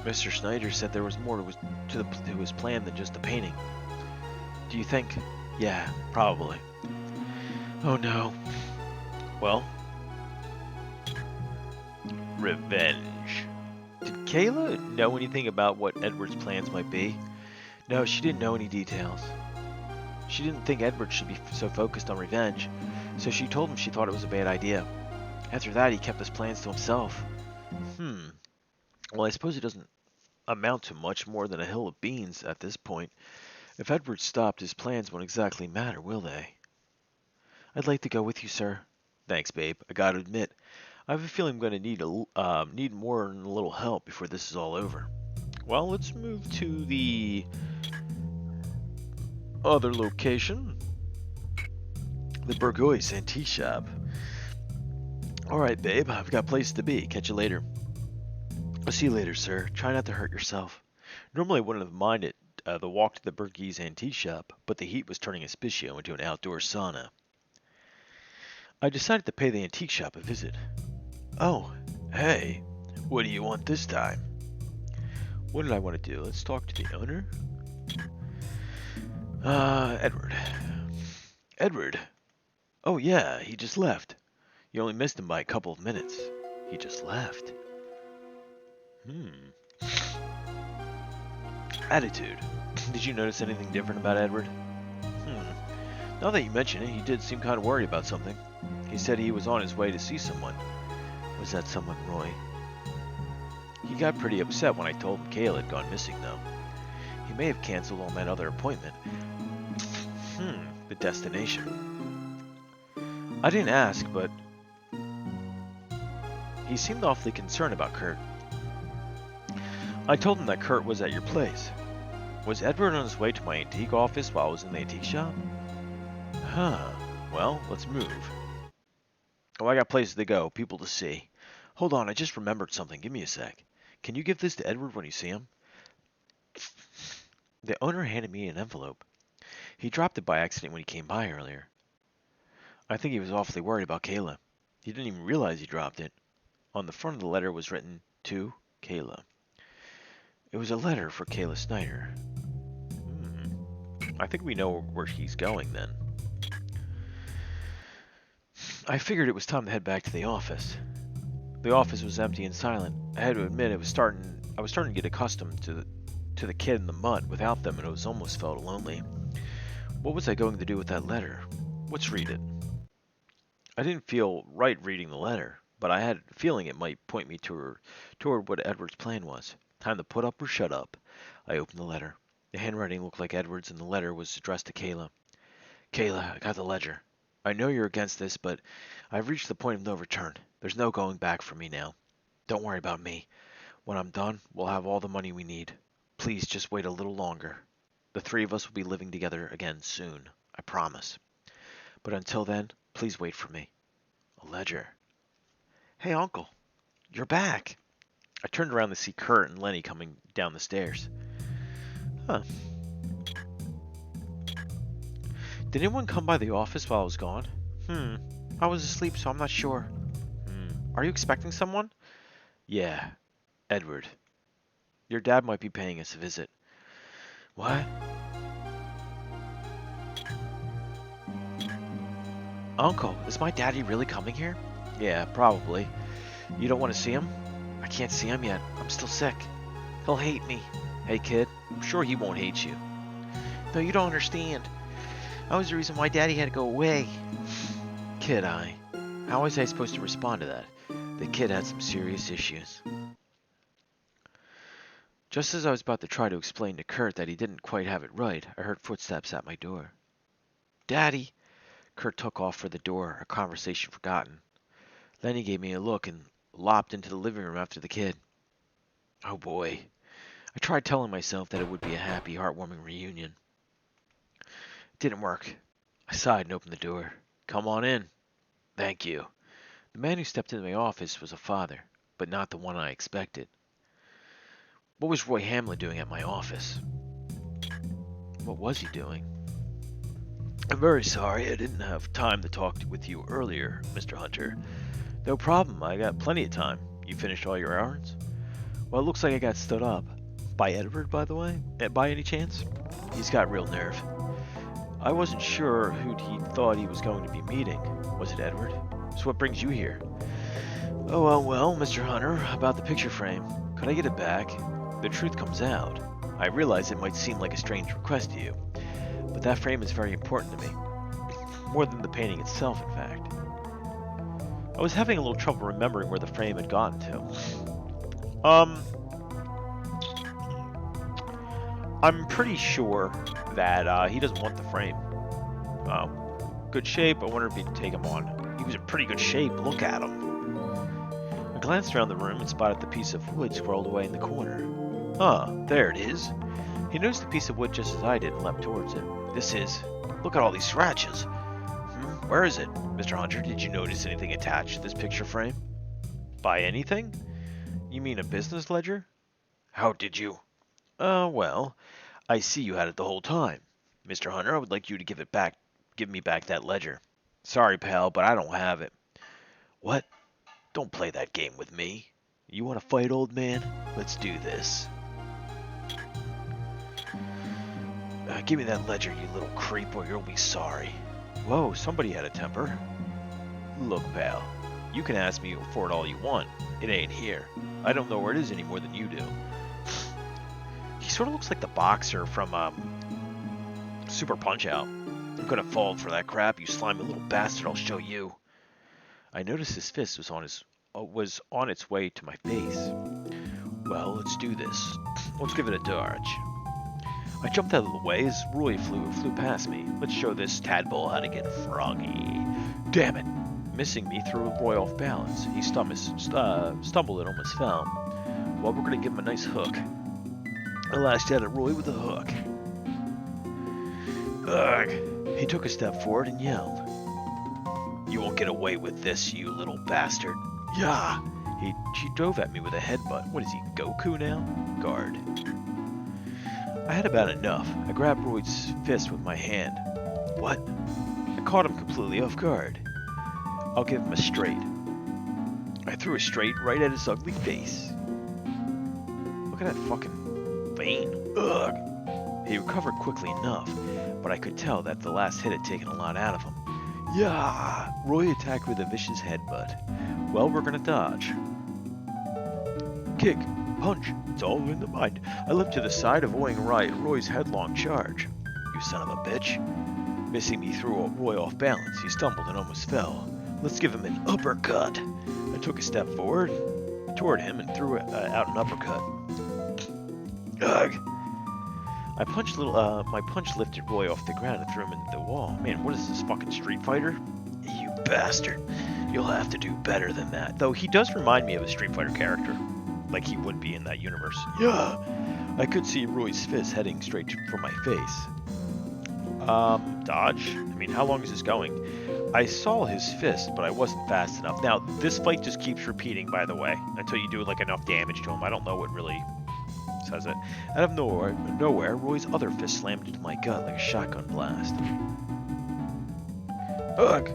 [SPEAKER 1] Mr. Snyder said there was more to his plan than just the painting. Do you think? Yeah, probably. Oh no. Well, revenge.
[SPEAKER 2] Did Kayla know anything about what Edward's plans might be? No, she didn't know any details. She didn't think Edward should be so focused on revenge, so she told him she thought it was a bad idea. After that, he kept his plans to himself. Well, I suppose it doesn't amount to much more than a hill of beans at this point. If Edward stopped, his plans won't exactly matter, will they? I'd like to go with you, sir.
[SPEAKER 1] Thanks, babe. I gotta admit, I have a feeling I'm gonna need more than a little help before this is all over. Well, let's move to the other location. The Burgoy's Antique Shop. Alright, babe, I've got places to be. Catch you later.
[SPEAKER 2] I'll see you later, sir. Try not to hurt yourself.
[SPEAKER 1] Normally I wouldn't have minded the walk to the Burgoy's Antique Shop, but the heat was turning Hospicio into an outdoor sauna. I decided to pay the antique shop a visit.
[SPEAKER 2] Oh, hey,
[SPEAKER 1] what do you want this time? What did I want to do? Let's talk to the owner. Edward. Edward? Oh yeah, he just left. You only missed him by a couple of minutes. He just left. Attitude. Did you notice anything different about Edward? Now that you mention it, he did seem kind of worried about something. He said he was on his way to see someone.
[SPEAKER 2] Was that someone Roy?
[SPEAKER 1] He got pretty upset when I told him Kayla had gone missing, though. He may have canceled on that other appointment. The destination. I didn't ask, but he seemed awfully concerned about Kurt. I told him that Kurt was at your place. Was Edward on his way to my antique office while I was in the antique shop? Well, let's move. Oh, I got places to go, people to see. Hold on, I just remembered something. Give me a sec. Can you give this to Edward when you see him? The owner handed me an envelope. He dropped it by accident when he came by earlier. I think he was awfully worried about Kayla. He didn't even realize he dropped it. On the front of the letter was written, to Kayla. It was a letter for Kayla Snyder. I think we know where he's going then. I figured it was time to head back to the office. The office was empty and silent. I had to admit I was starting to get accustomed to the kid and the mutt without them, and it was almost felt lonely. What was I going to do with that letter? Let's read it. I didn't feel right reading the letter, but I had a feeling it might point me toward what Edward's plan was. Time to put up or shut up. I opened the letter. The handwriting looked like Edward's, and the letter was addressed to Kayla. Kayla, I got the ledger. I know you're against this, but I've reached the point of no return. There's no going back for me now. Don't worry about me. When I'm done, we'll have all the money we need. Please just wait a little longer. The three of us will be living together again soon. I promise. But until then, please wait for me. A ledger. Hey, Uncle. You're back. I turned around to see Kurt and Lenny coming down the stairs. Did anyone come by the office while I was gone? I was asleep, so I'm not sure. Are you expecting someone? Yeah, Edward. Your dad might be paying us a visit. What? Uncle, is my daddy really coming here? Yeah, probably. You don't want to see him? I can't see him yet. I'm still sick. He'll hate me. Hey, kid, I'm sure he won't hate you. No, you don't understand. I was the reason why Daddy had to go away. Kid, how was I supposed to respond to that? The kid had some serious issues. Just as I was about to try to explain to Kurt that he didn't quite have it right, I heard footsteps at my door. Daddy! Kurt took off for the door, a conversation forgotten. Lenny gave me a look and lopped into the living room after the kid. Oh boy. I tried telling myself that it would be a happy, heartwarming reunion. It didn't work. I sighed and opened the door. Come on in. Thank you. The man who stepped into my office was a father, but not the one I expected. What was Roy Hamlin doing at my office? What was he doing? I'm very sorry I didn't have time to talk with you earlier, Mr. Hunter. No problem, I got plenty of time. You finished all your errands? Well, it looks like I got stood up. By Edward, by the way? By any chance? He's got real nerve. I wasn't sure who he thought he was going to be meeting. Was it Edward? So what brings you here?
[SPEAKER 2] Oh, well, Mr. Hunter, about the picture frame. Could I get it back? The truth comes out. I realize it might seem like a strange request to you, but that frame is very important to me. More than the painting itself, in fact. I was having a little trouble remembering where the frame had gotten to. I'm pretty sure that he doesn't want the frame. Good shape. I wonder if he'd take him on. He was in pretty good shape. Look at him. I glanced around the room and spotted the piece of wood squirreled away in the corner. There it is. He noticed the piece of wood just as I did and leapt towards it. Look at all these scratches. Where is it? Mr. Hunter, did you notice anything attached to this picture frame? By anything? You mean a business ledger? How did you? Well, I see you had it the whole time. Mr. Hunter, I would like you to give me back that ledger. Sorry, pal, but I don't have it. What? Don't play that game with me. You want to fight, old man? Let's do this. Give me that ledger, you little creep, or you'll be sorry. Whoa, somebody had a temper. Look, pal, you can ask me for it all you want. It ain't here. I don't know where it is any more than you do. He sort of looks like the boxer from Super Punch-Out. I'm gonna fall for that crap, you slimy little bastard. I'll show you. I noticed his fist was on its way to my face. Well, let's do this. Let's give it a dodge. I jumped out of the way as Roy flew past me. Let's show this tadpole how to get froggy. Damn it! Missing me threw Roy off balance. He stumbled and almost fell. Well, we're gonna give him a nice hook. I lashed out at Roy with a hook. Ugh! He took a step forward and yelled. You won't get away with this, you little bastard. Yeah! She dove at me with a headbutt. What is he, Goku now? Guard. I had about enough. I grabbed Roy's fist with my hand. What? I caught him completely off guard. I'll give him a straight. I threw a straight right at his ugly face. Look at that fucking vein. Ugh! He recovered quickly enough, but I could tell that the last hit had taken a lot out of him. Yeah! Roy attacked with a vicious headbutt. Well, we're gonna dodge. Kick. Punch. It's all in the mind. I leapt to the side, avoiding Roy's headlong charge. You son of a bitch. Missing me threw Roy off balance. He stumbled and almost fell. Let's give him an uppercut. I took a step forward toward him and threw out an uppercut. Ugh. My punch lifted Roy off the ground and threw him into the wall. Man, what is this, fucking Street Fighter? You bastard. You'll have to do better than that. Though he does remind me of a Street Fighter character. Like he would be in that universe. Yeah! I could see Roy's fist heading straight for my face. Dodge? I mean, how long is this going? I saw his fist, but I wasn't fast enough. Now, this fight just keeps repeating, by the way, until you do, like, enough damage to him. I don't know what really says it. Out of nowhere, Roy's other fist slammed into my gut like a shotgun blast. Ugh!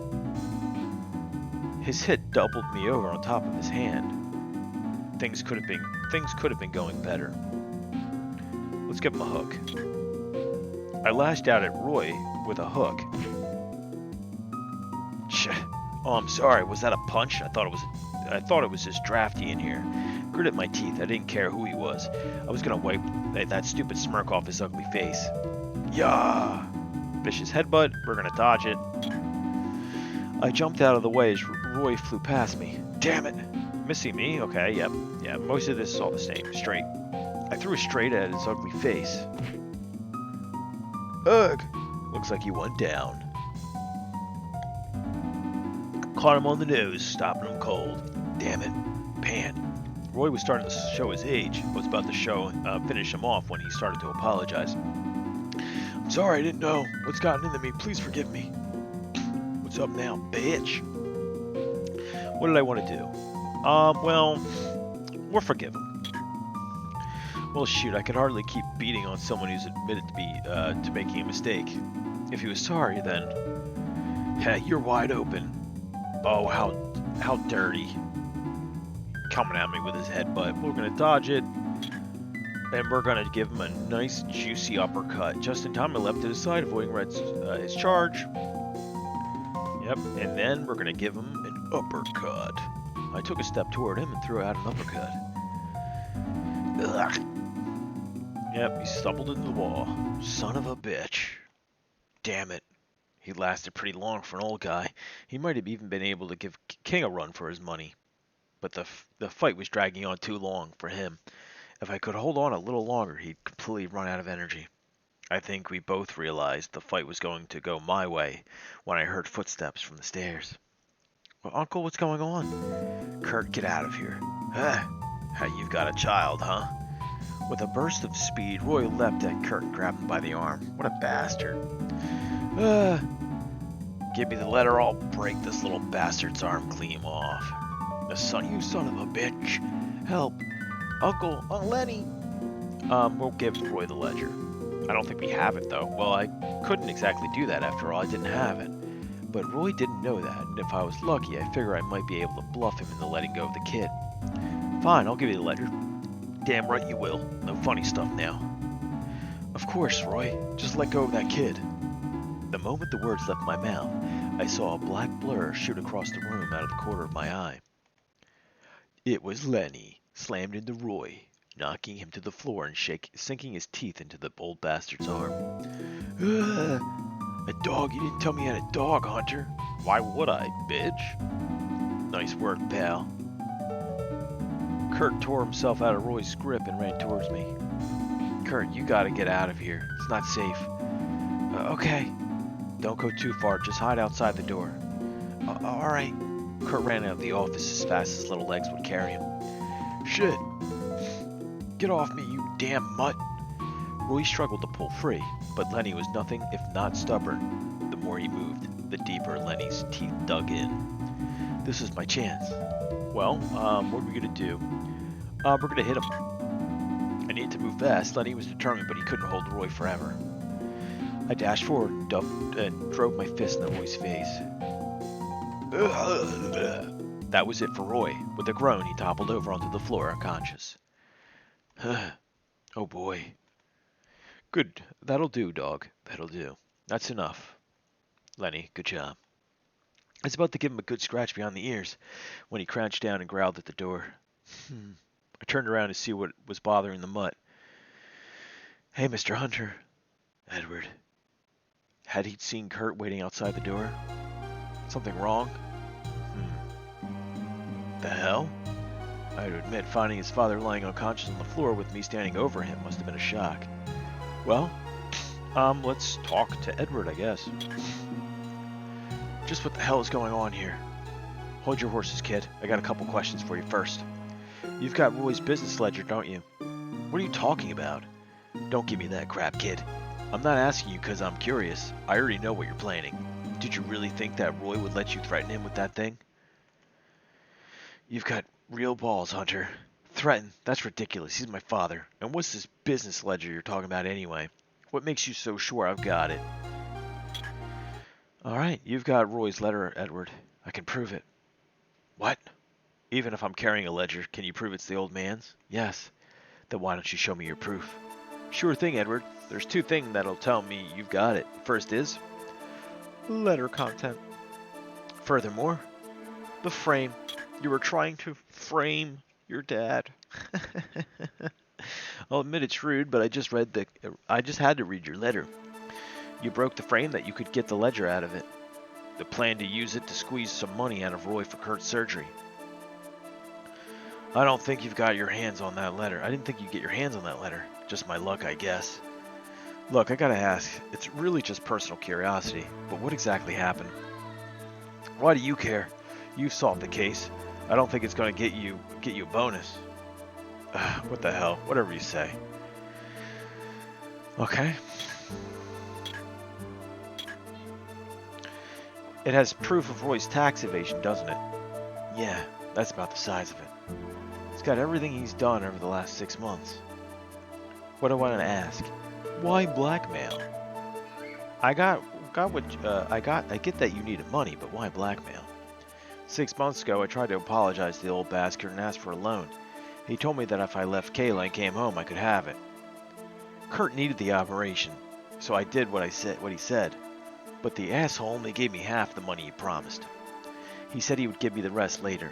[SPEAKER 2] His hit doubled me over on top of his hand. Things could have been going better. Let's give him a hook. I lashed out at Roy with a hook. Oh, I'm sorry. Was that a punch? I thought it was just drafty in here. Gritted my teeth. I didn't care who he was. I was gonna wipe that stupid smirk off his ugly face. Yeah. Vicious headbutt. We're gonna dodge it. I jumped out of the way as Roy flew past me. Damn it. Missing me? Okay, yep. Yeah, most of this is all the same. Straight. I threw a straight at his ugly face. Ugh! Looks like he went down. Caught him on the nose, stopping him cold. Damn it. Man. Roy was starting to show his age. I was about to finish him off when he started to apologize. I'm sorry, I didn't know what's gotten into me. Please forgive me. What's up now, bitch? What did I want to do? Well, we'll forgive him. Well, shoot, I could hardly keep beating on someone who's admitted to making a mistake. If he was sorry, then... Yeah, you're wide open. Oh, how dirty. Coming at me with his headbutt. We're gonna dodge it. And we're gonna give him a nice, juicy uppercut. Just in time, I leapt to the side, avoiding his charge. Yep, and then we're gonna give him an uppercut. I took a step toward him and threw out an uppercut. Ugh. Yep, he stumbled into the wall. Son of a bitch. Damn it. He lasted pretty long for an old guy. He might have even been able to give King a run for his money. But the fight was dragging on too long for him. If I could hold on a little longer, he'd completely run out of energy. I think we both realized the fight was going to go my way when I heard footsteps from the stairs. Well, Uncle, what's going on? Kurt, get out of here. You've got a child, huh? With a burst of speed, Roy leapt at Kurt and grabbed him by the arm. What a bastard. Give me the letter, I'll break this little bastard's arm clean off. You son of a bitch. Help. Uncle Lenny. We'll give Roy the ledger. I don't think we have it, though. Well, I couldn't exactly do that after all. I didn't have it. But Roy didn't know that, and if I was lucky, I figure I might be able to bluff him into letting go of the kid. Fine, I'll give you the ledger. Damn right you will. No funny stuff now. Of course, Roy. Just let go of that kid. The moment the words left my mouth, I saw a black blur shoot across the room out of the corner of my eye. It was Lenny, slammed into Roy, knocking him to the floor and sinking his teeth into the old bastard's arm. A dog? You didn't tell me you had a dog, Hunter. Why would I, bitch? Nice work, pal. Kurt tore himself out of Roy's grip and ran towards me. Kurt, you gotta get out of here. It's not safe. Okay. Don't go too far. Just hide outside the door. Alright. Kurt ran out of the office as fast as his little legs would carry him. Shit. Get off me, you damn mutt. Roy struggled to pull free, but Lenny was nothing if not stubborn. The more he moved, the deeper Lenny's teeth dug in. This is my chance. Well, what are we gonna do? We're gonna hit him. I needed to move fast. Lenny was determined, but he couldn't hold Roy forever. I dashed forward and drove my fist in the Roy's face. That was it for Roy. With a groan, he toppled over onto the floor, unconscious. Oh boy. Good. That'll do, dog. That'll do. That's enough. Lenny, good job. I was about to give him a good scratch behind the ears when he crouched down and growled at the door. I turned around to see what was bothering the mutt. Hey, Mr. Hunter. Edward. Had he seen Kurt waiting outside the door? Something wrong? The hell? I had to admit, finding his father lying unconscious on the floor with me standing over him must have been a shock. Well, let's talk to Edward, I guess. Just what the hell is going on here? Hold your horses, kid. I got a couple questions for you first. You've got Roy's business ledger, don't you? What are you talking about? Don't give me that crap, kid. I'm not asking you because I'm curious. I already know what you're planning. Did you really think that Roy would let you threaten him with that thing? You've got real balls, Hunter. Threaten? That's ridiculous. He's my father. And what's this business ledger you're talking about anyway? What makes you so sure I've got it? Alright, you've got Roy's letter, Edward. I can prove it. What? Even if I'm carrying a ledger, can you prove it's the old man's? Yes. Then why don't you show me your proof? Sure thing, Edward. There's two things that'll tell me you've got it. First is letter content. Furthermore, the frame. You were trying to frame your dad. I'll admit it's rude, but I just had to read your letter. You broke the frame that you could get the ledger out of it. The plan to use it to squeeze some money out of Roy for Kurt's surgery. I don't think you've got your hands on that letter. I didn't think you'd get your hands on that letter. Just my luck, I guess. Look, I gotta ask. It's really just personal curiosity, but what exactly happened? Why do you care? You've solved the case. I don't think it's gonna get you a bonus. What the hell? Whatever you say. Okay. It has proof of Roy's tax evasion, doesn't it? Yeah, that's about the size of it. It's got everything he's done over the last 6 months. What do I want to ask? Why blackmail? I get that you needed money, but why blackmail? 6 months ago, I tried to apologize to the old bastard and ask for a loan. He told me that if I left Kayla and came home, I could have it. Kurt needed the operation, so I did what he said. But the asshole only gave me half the money he promised. He said he would give me the rest later.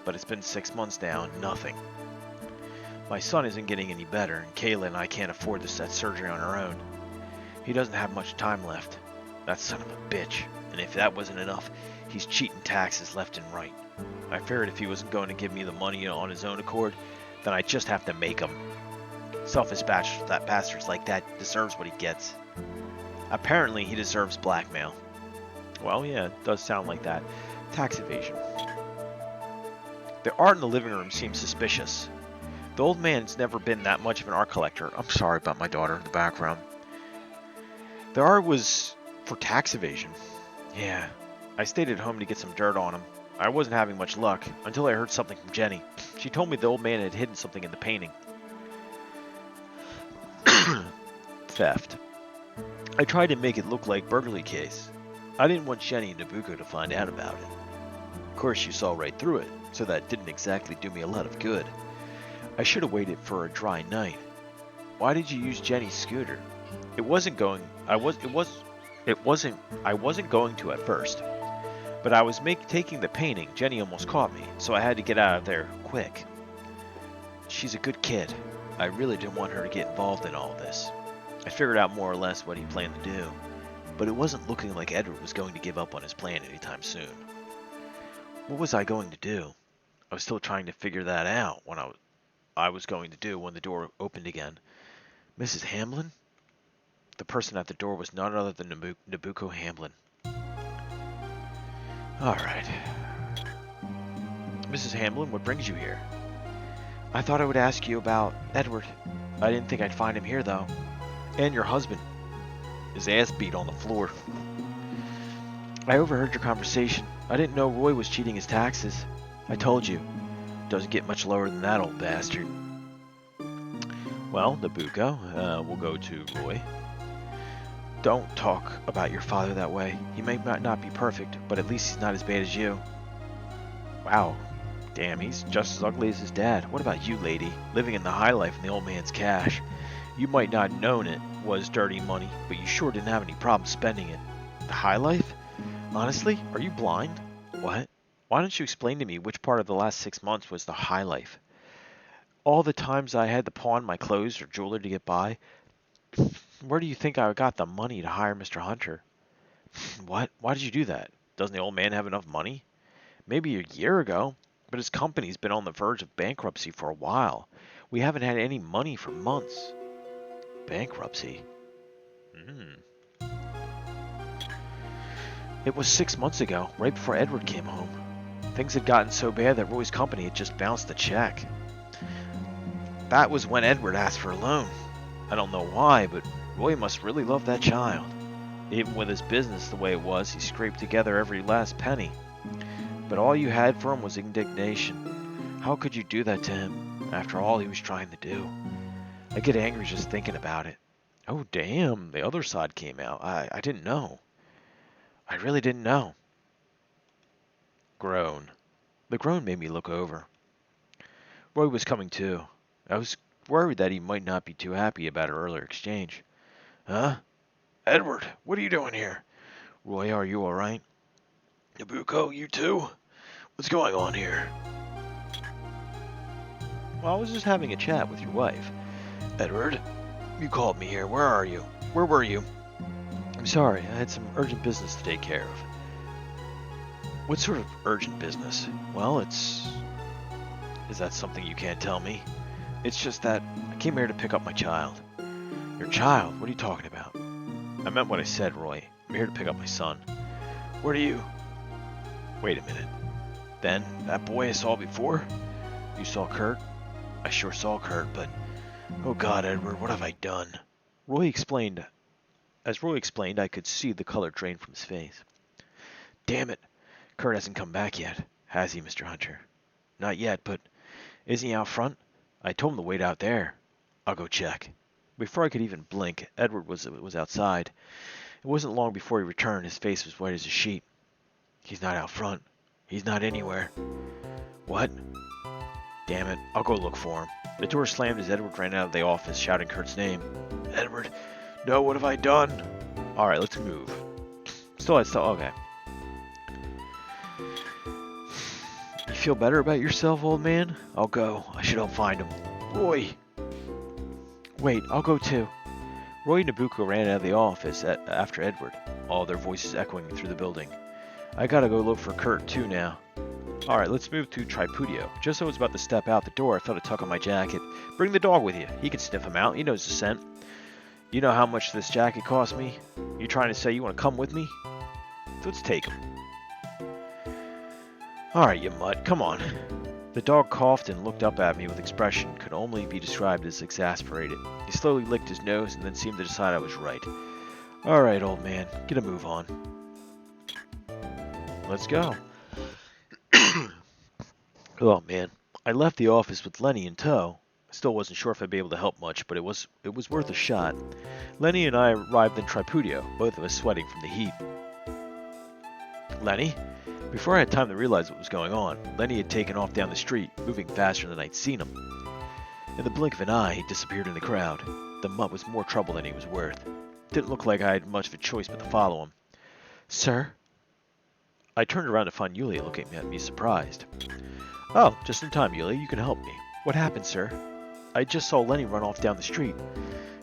[SPEAKER 2] but it's been 6 months now and nothing. My son isn't getting any better, and Kayla and I can't afford that surgery on our own. He doesn't have much time left. That son of a bitch. And if that wasn't enough, he's cheating taxes left and right. I figured if he wasn't going to give me the money on his own accord, then I'd just have to make him. Selfish bastards like that deserves what he gets. Apparently, he deserves blackmail. Well, yeah, it does sound like that. Tax evasion. The art in the living room seems suspicious. The old man's never been that much of an art collector. I'm sorry about my daughter in the background. The art was for tax evasion. Yeah, I stayed at home to get some dirt on him. I wasn't having much luck until I heard something from Jenny. She told me the old man had hidden something in the painting. Theft. I tried to make it look like burglary case. I didn't want Jenny and Nabucco to find out about it. Of course, you saw right through it, so that didn't exactly do me a lot of good. I should have waited for a dry night. Why did you use Jenny's scooter? I wasn't going to at first. But I was taking the painting. Jenny almost caught me, so I had to get out of there quick. She's a good kid. I really didn't want her to get involved in all this. I figured out more or less what he planned to do, but it wasn't looking like Edward was going to give up on his plan anytime soon. What was I going to do? I was still trying to figure that out when I was going to do when the door opened again. Mrs. Hamlin? The person at the door was none other than Nabucco Hamlin. Alright. Mrs. Hamlin, what brings you here? I thought I would ask you about Edward. I didn't think I'd find him here, though. And your husband. His ass beat on the floor. I overheard your conversation. I didn't know Roy was cheating his taxes. I told you. Doesn't get much lower than that old bastard. Well, Nabucco, we'll go to Roy. Don't talk about your father that way. He may not be perfect, but at least he's not as bad as you. Wow. Damn, he's just as ugly as his dad. What about you, lady? Living in the high life in the old man's cash. You might not have known it was dirty money, but you sure didn't have any problem spending it. The high life? Honestly, are you blind? What? Why don't you explain to me which part of the last 6 months was the high life? All the times I had to pawn my clothes or jewelry to get by? Where do you think I got the money to hire Mr. Hunter? What? Why did you do that? Doesn't the old man have enough money? Maybe a year ago, but his company's been on the verge of bankruptcy for a while. We haven't had any money for months. Bankruptcy? It was 6 months ago, right before Edward came home. Things had gotten so bad that Roy's company had just bounced the check. That was when Edward asked for a loan. I don't know why, but Roy must really love that child. Even with his business the way it was, he scraped together every last penny. But all you had for him was indignation. How could you do that to him, after all he was trying to do? I get angry just thinking about it. Oh damn, the other side came out. I didn't know. I really didn't know. Groan. The groan made me look over. Roy was coming too. I was worried that he might not be too happy about our earlier exchange. Huh? Edward, what are you doing here? Roy, are you alright? Nabucco, you too? What's going on here? Well, I was just having a chat with your wife. Edward, you called me here. Where are you? Where were you? I'm sorry, I had some urgent business to take care of. What sort of urgent business? Well, Is that something you can't tell me? It's just that I came here to pick up my child. Your child? What are you talking about? I meant what I said, Roy. I'm here to pick up my son. Where do you... Wait a minute. Then, that boy I saw before? You saw Kurt? I sure saw Kurt, but... Oh God, Edward, what have I done? Roy explained. As Roy explained, I could see the color drain from his face. Damn it. Kurt hasn't come back yet, has he, Mr. Hunter? Not yet, but... Isn't he out front? I told him to wait out there. I'll go check. Before I could even blink, Edward was outside. It wasn't long before he returned. His face was white as a sheet. He's not out front. He's not anywhere. What? Damn it. I'll go look for him. The door slammed as Edward ran out of the office, shouting Kurt's name. Edward, no, what have I done? Alright, let's move. Okay. feel better about yourself, old man? I'll go. I should help find him. Roy! Wait, I'll go too. Roy and Nabucco ran out of the office after Edward, all their voices echoing through the building. I gotta go look for Kurt too now. Alright, let's move to Tripudio. Just as I was about to step out the door, I felt a tug on my jacket. Bring the dog with you. He can sniff him out. He knows the scent. You know how much this jacket cost me? You trying to say you want to come with me? Let's take him. Alright, you mutt. Come on. The dog coughed and looked up at me with expression could only be described as exasperated. He slowly licked his nose and then seemed to decide I was right. Alright, old man. Get a move on. Let's go. Oh man, I left the office with Lenny in tow. I still wasn't sure if I'd be able to help much, but it was worth a shot. Lenny and I arrived in Tripudio, both of us sweating from the heat. Lenny? Before I had time to realize what was going on, Lenny had taken off down the street, moving faster than I'd seen him. In the blink of an eye, he disappeared in the crowd. The mutt was more trouble than he was worth. Didn't look like I had much of a choice but to follow him. Sir? I turned around to find Yulia looking at me surprised. Oh, just in time, Yulia. You can help me. What happened, sir? I just saw Lenny run off down the street.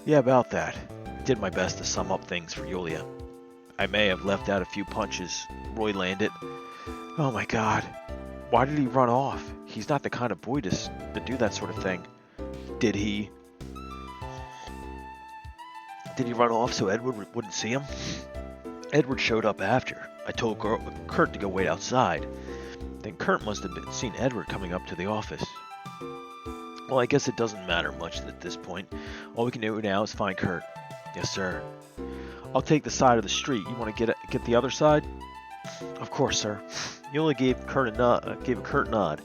[SPEAKER 2] Yeah, about that. I did my best to sum up things for Yulia. I may have left out a few punches Roy landed. Oh my god. Why did he run off? He's not the kind of boy to do that sort of thing. Did he? Did he run off so Edward wouldn't see him? Edward showed up after. I told Kurt to go wait outside. Then Kurt must have seen Edward coming up to the office. Well, I guess it doesn't matter much at this point. All we can do now is find Kurt. Yes, sir. I'll take the side of the street. You want to get the other side? Of course, sir. Yola gave Kurt a curt nod.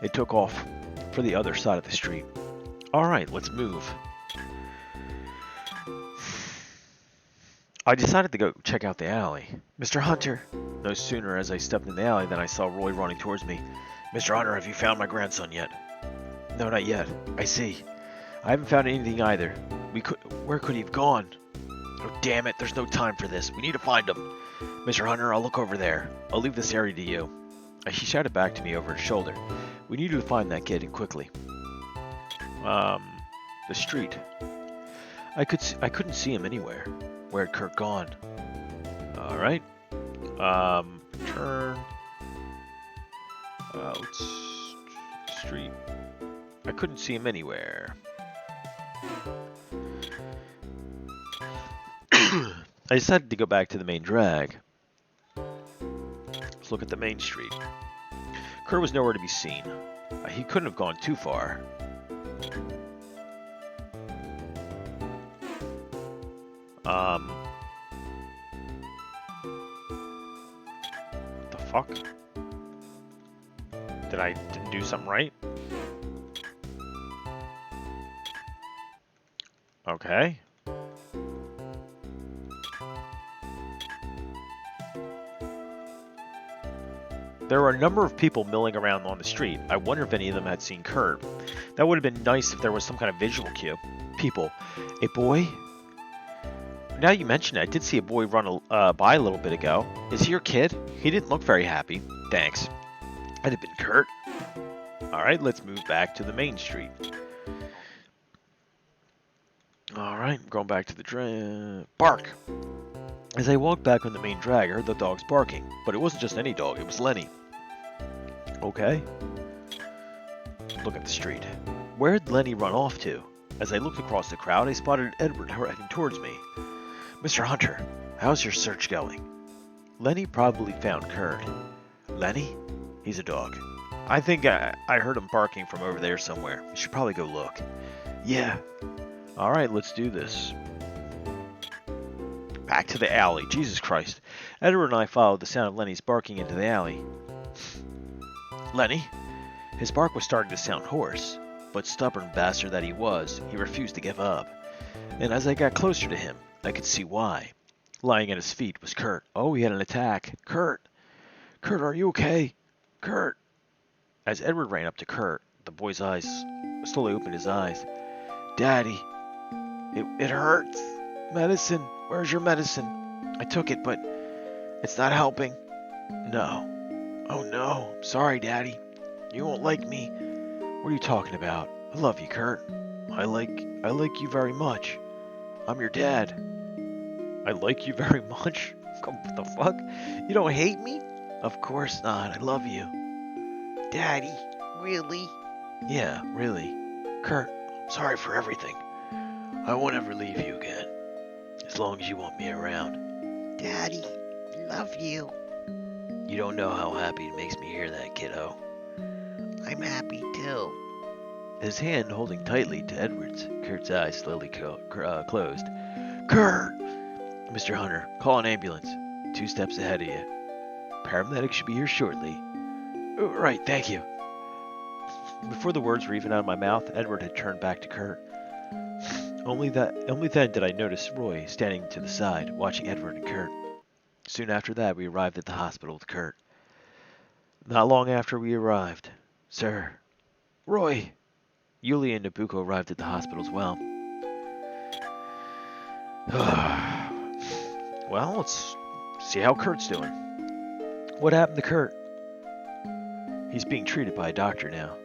[SPEAKER 2] They took off for the other side of the street. All right, let's move. I decided to go check out the alley. Mr. Hunter! No sooner as I stepped in the alley than I saw Roy running towards me. Mr. Hunter, have you found my grandson yet? No, not yet. I see. I haven't found anything either. Where could he have gone? Oh, damn it. There's no time for this. We need to find him. Mr. Hunter, I'll look over there. I'll leave this area to you. He shouted back to me over his shoulder. We need to find that kid, and quickly. The street. I couldn't see him anywhere. Where had Kurt gone? Alright. Turn. Street. I couldn't see him anywhere. I decided to go back to the main drag. Let's look at the main street. Kurt was nowhere to be seen. He couldn't have gone too far. What the fuck? Didn't do something right? Okay. There were a number of people milling around on the street. I wonder if any of them had seen Kurt. That would have been nice if there was some kind of visual cue. People. A boy? Now you mention it, I did see a boy run by a little bit ago. Is he your kid? He didn't look very happy. Thanks. I'd have been Kurt. Alright, let's move back to the main street. Alright, going back to the bark. As I walked back on the main drag, I heard the dogs barking. But it wasn't just any dog, it was Lenny. Okay. Look at the street. Where had Lenny run off to? As I looked across the crowd, I spotted Edward heading towards me. Mr. Hunter, how's your search going? Lenny probably found Kurt. Lenny? He's a dog. I think I heard him barking from over there somewhere. We should probably go look. Yeah. Alright, let's do this. Back to the alley. Jesus Christ. Edward and I followed the sound of Lenny's barking into the alley. Lenny? His bark was starting to sound hoarse, but stubborn bastard that he was, he refused to give up. And as I got closer to him, I could see why. Lying at his feet was Kurt. Oh, he had an attack. Kurt! Kurt, are you okay? Kurt! As Edward ran up to Kurt, the boy's eyes slowly opened his eyes. Daddy, it hurts. Medicine. Where's your medicine? I took it, but it's not helping. No. Oh no. Sorry, Daddy. You won't like me? What are you talking about? I love you, Kurt. I like you very much. I'm your dad. I like you very much? What the fuck? You don't hate me? Of course not. I love you. Daddy, really? Yeah, really. Kurt, I'm sorry for everything. I won't ever leave you again. As long as you want me around. Daddy, love you. You don't know how happy it makes me hear that, kiddo. I'm happy too. His hand holding tightly to Edward's, Kurt's eyes slowly closed. Kurt! Mr. Hunter, call an ambulance. 2 steps ahead of you. Paramedics should be here shortly. Oh, right, thank you. Before the words were even out of my mouth, Edward had turned back to Kurt. Only then did I notice Roy standing to the side, watching Edward and Kurt. Soon after that, we arrived at the hospital with Kurt. Not long after we arrived, sir, Roy, Yulia and Nabucco arrived at the hospital as well. Well, let's see how Kurt's doing. What happened to Kurt? He's being treated by a doctor now,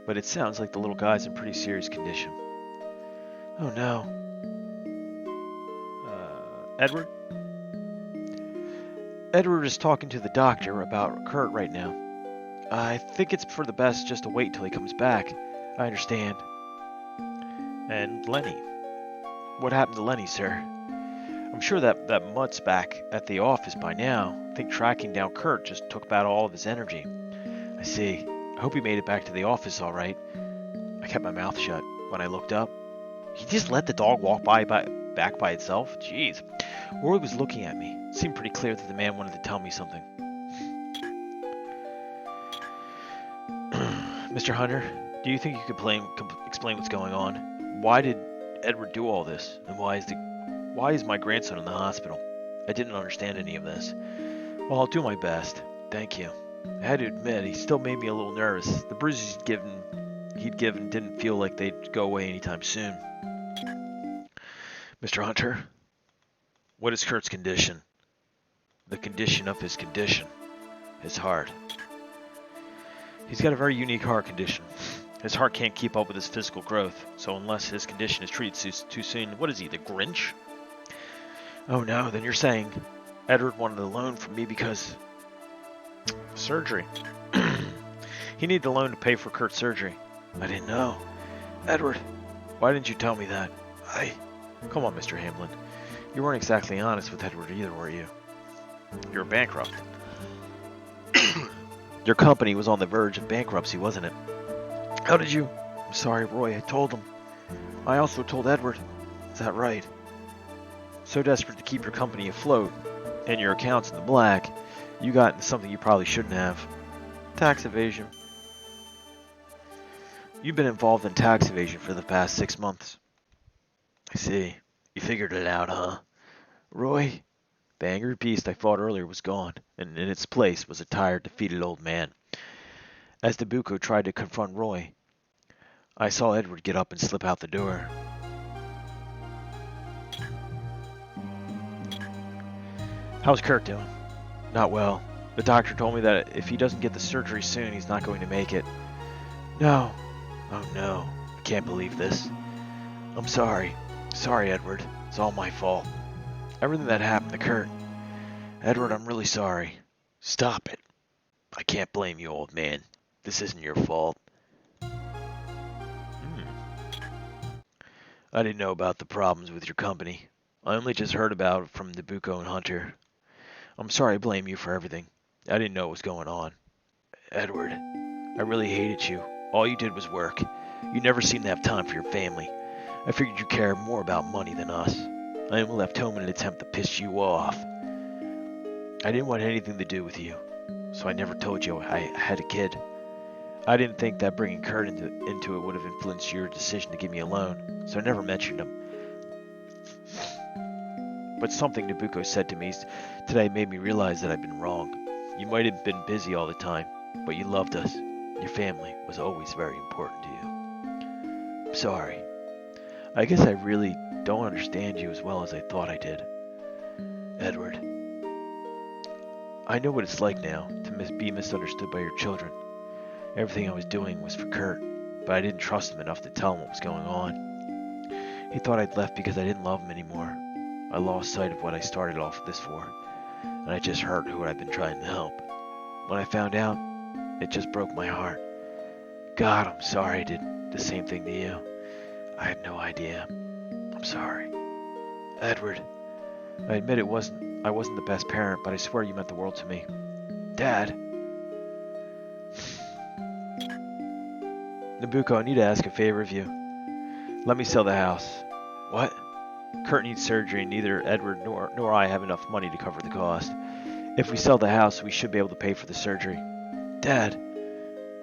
[SPEAKER 2] but it sounds like the little guy's in pretty serious condition. Oh no. Edward? Edward is talking to the doctor about Kurt right now. I think it's for the best just to wait until he comes back. I understand. And Lenny? What happened to Lenny, sir? I'm sure that Mutt's back at the office by now. I think tracking down Kurt just took about all of his energy. I see. I hope he made it back to the office all right. I kept my mouth shut. When I looked up, he just let the dog walk back by itself? Jeez. Roy was looking at me. It seemed pretty clear that the man wanted to tell me something. Mr. Hunter, do you think you could explain what's going on? Why did Edward do all this? And why is my grandson in the hospital? I didn't understand any of this. Well, I'll do my best. Thank you. I had to admit, he still made me a little nervous. The bruises he'd given didn't feel like they'd go away anytime soon. Mr. Hunter, what is Kurt's condition? The condition of his condition. His heart. He's got a very unique heart condition. His heart can't keep up with his physical growth, so unless his condition is treated too soon, what is he, the Grinch? Oh no, then you're saying Edward wanted a loan from me because... surgery. He needed a loan to pay for Kurt's surgery. I didn't know. Edward, why didn't you tell me that? Come on, Mr. Hamlin. You weren't exactly honest with Edward either, were you? You're bankrupt. Your company was on the verge of bankruptcy, wasn't it? How did you... I'm sorry, Roy, I told him. I also told Edward. Is that right? So desperate to keep your company afloat, and your accounts in the black, you got into something you probably shouldn't have. Tax evasion. You've been involved in tax evasion for the past 6 months. I see. You figured it out, huh? Roy, the angry beast I fought earlier was gone, and in its place was a tired, defeated old man. As Nabucco tried to confront Roy, I saw Edward get up and slip out the door. How's Kurt doing? Not well. The doctor told me that if he doesn't get the surgery soon, he's not going to make it. No. Oh no. I can't believe this. I'm sorry. Sorry, Edward. It's all my fault. Everything that happened to Kurt. Edward, I'm really sorry. Stop it. I can't blame you, old man. This isn't your fault. I didn't know about the problems with your company. I only just heard about it from Nabucco and Hunter. I'm sorry I blame you for everything. I didn't know what was going on. Edward, I really hated you. All you did was work. You never seemed to have time for your family. I figured you cared more about money than us. I only left home in an attempt to piss you off. I didn't want anything to do with you, so I never told you I had a kid. I didn't think that bringing Kurt into it would have influenced your decision to give me a loan, so I never mentioned him. But something Nabucco said to me today made me realize that I'd been wrong. You might have been busy all the time, but you loved us. Your family was always very important to you. I'm sorry. I guess I really don't understand you as well as I thought I did. Edward, I know what it's like now to be misunderstood by your children. Everything I was doing was for Kurt, but I didn't trust him enough to tell him what was going on. He thought I'd left because I didn't love him anymore. I lost sight of what I started off this for, and I just hurt who I'd been trying to help. When I found out, it just broke my heart. God, I'm sorry I did the same thing to you. I had no idea. I'm sorry. Edward, I admit I wasn't the best parent, but I swear you meant the world to me. Dad. Nabucco, I need to ask a favor of you. Let me sell the house. What? Kurt needs surgery, and neither Edward nor I have enough money to cover the cost. If we sell the house, we should be able to pay for the surgery. Dad,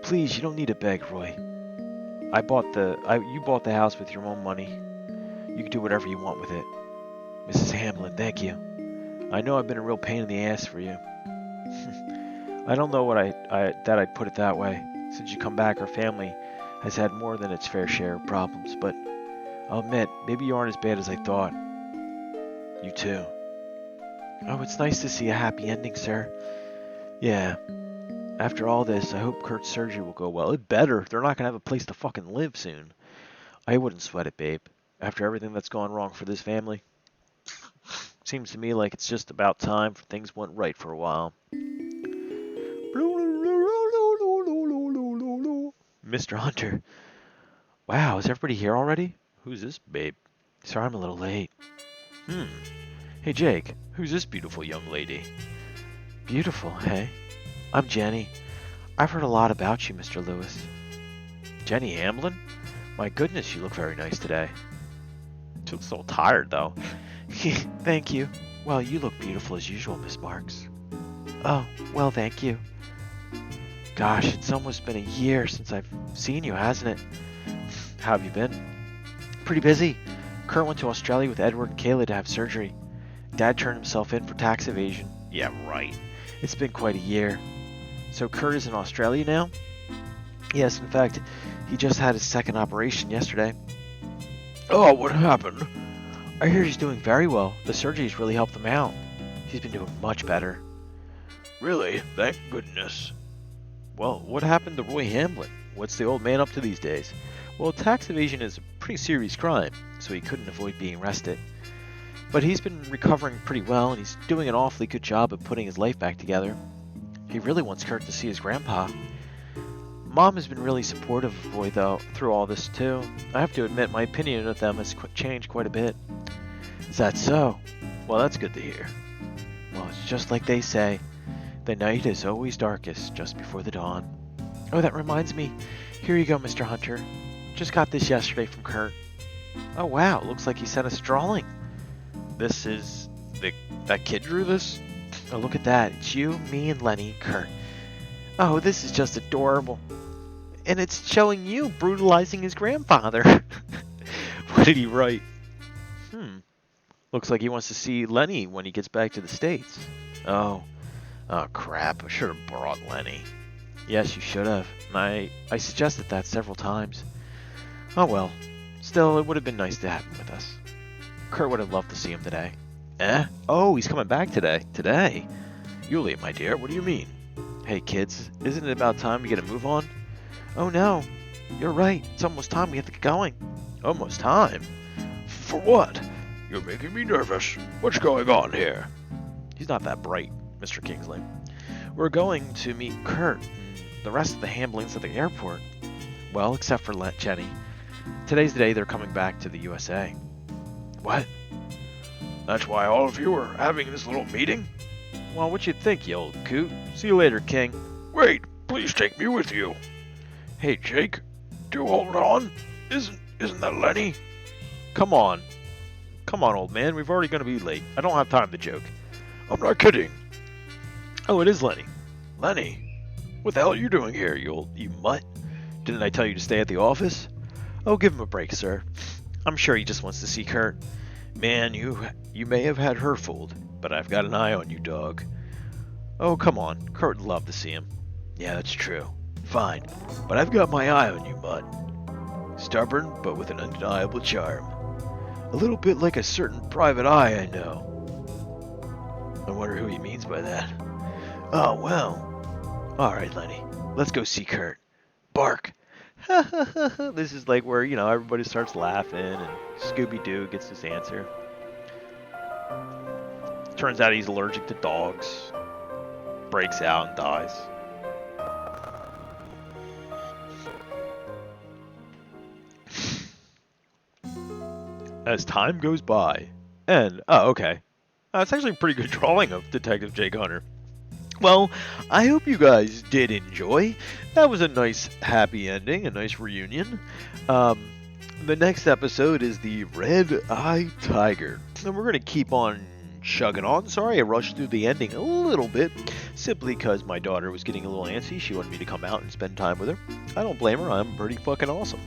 [SPEAKER 2] please, you don't need to beg, Roy. You bought the house with your own money. You can do whatever you want with it. Mrs. Hamlin, thank you. I know I've been a real pain in the ass for you. I don't know that I'd put it that way. Since you come back, our family has had more than its fair share of problems, but I'll admit, maybe you aren't as bad as I thought. You too. Oh, it's nice to see a happy ending, sir. Yeah. After all this, I hope Kurt's surgery will go well. It better. They're not going to have a place to fucking live soon. I wouldn't sweat it, babe. After everything that's gone wrong for this family. Seems to me like it's just about time for things went right for a while. Mr. Hunter. Wow, is everybody here already? Who's this, babe? Sorry I'm a little late. Hey, Jake. Who's this beautiful young lady? Beautiful, hey? I'm Jenny. I've heard a lot about you, Mr. Lewis. Jenny Hamlin? My goodness, you look very nice today. You look so tired, though. Thank you. Well, you look beautiful as usual, Miss Marks. Oh, well, thank you. Gosh, it's almost been a year since I've seen you, hasn't it? How have you been? Pretty busy. Kurt went to Australia with Edward and Kayla to have surgery. Dad turned himself in for tax evasion. Yeah, right. It's been quite a year. So Kurt is in Australia now? Yes, in fact, he just had his second operation yesterday. Oh, what happened? I hear he's doing very well. The surgery's really helped him out. He's been doing much better. Really? Thank goodness. Well, what happened to Roy Hamlin? What's the old man up to these days? Well, tax evasion is a pretty serious crime, so he couldn't avoid being arrested. But he's been recovering pretty well, and he's doing an awfully good job of putting his life back together. He really wants Kurt to see his grandpa. Mom has been really supportive of Roy, though, through all this, too. I have to admit, my opinion of them has changed quite a bit. Is that so? Well, that's good to hear. Well, it's just like they say. The night is always darkest just before the dawn. Oh, that reminds me. Here you go, Mr. Hunter. Just got this yesterday from Kurt. Oh, wow. Looks like he sent us a drawing. This is... that kid drew this? Oh, look at that. It's you, me, and Lenny, Kurt. Oh, this is just adorable. And it's showing you brutalizing his grandfather. What did he write? Looks like he wants to see Lenny when he gets back to the States. Oh crap. I should have brought Lenny. Yes, you should have. I suggested that several times. Oh well. Still, it would have been nice to have him with us. Kurt would have loved to see him today. Eh? Oh, he's coming back today. Today? You're late, my dear. What do you mean? Hey, kids. Isn't it about time we get a move on? Oh, no. You're right. It's almost time we have to get going. Almost time? For what? You're making me nervous. What's going on here? He's not that bright, Mr. Xinksly. We're going to meet Kurt and the rest of the Hamlins at the airport. Well, except for Jenny. Today's the day they're coming back to the USA. What? That's why all of you are having this little meeting? Well, what you think, you old coot? See you later, King. Wait, please take me with you. Hey, Jake, do hold on. Isn't that Lenny? Come on. Come on, old man. We're already going to be late. I don't have time to joke. I'm not kidding. Oh, it is Lenny. Lenny? What the hell are you doing here, you mutt? Didn't I tell you to stay at the office? Oh, give him a break, sir. I'm sure he just wants to see Kurt. Man, you may have had her fooled, but I've got an eye on you, dog. Oh, come on. Kurt would love to see him. Yeah, that's true. Fine. But I've got my eye on you, bud. Stubborn, but with an undeniable charm. A little bit like a certain private eye I know. I wonder who he means by that. Oh, well. Alright, Lenny. Let's go see Kurt. bark. This is like where, everybody starts laughing and Scooby-Doo gets his answer. Turns out he's allergic to dogs. Breaks out and dies. As time goes by, and, oh, okay. It's actually a pretty good drawing of Detective Jake Hunter. Well, I hope you guys did enjoy. That was a nice happy ending, a nice reunion. The next episode is the Red Eye Tiger. And we're going to keep on chugging on. Sorry I rushed through the ending a little bit, simply because my daughter was getting a little antsy. She wanted me to come out and spend time with her. I don't blame her. I'm pretty fucking awesome.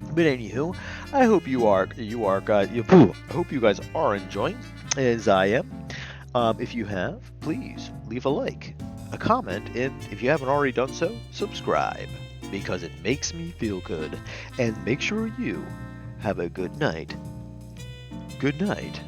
[SPEAKER 2] But anywho, I hope I hope you guys are enjoying, as I am. If you have, please leave a like, a comment, and if you haven't already done so, subscribe, because it makes me feel good. And make sure you have a good night. Good night.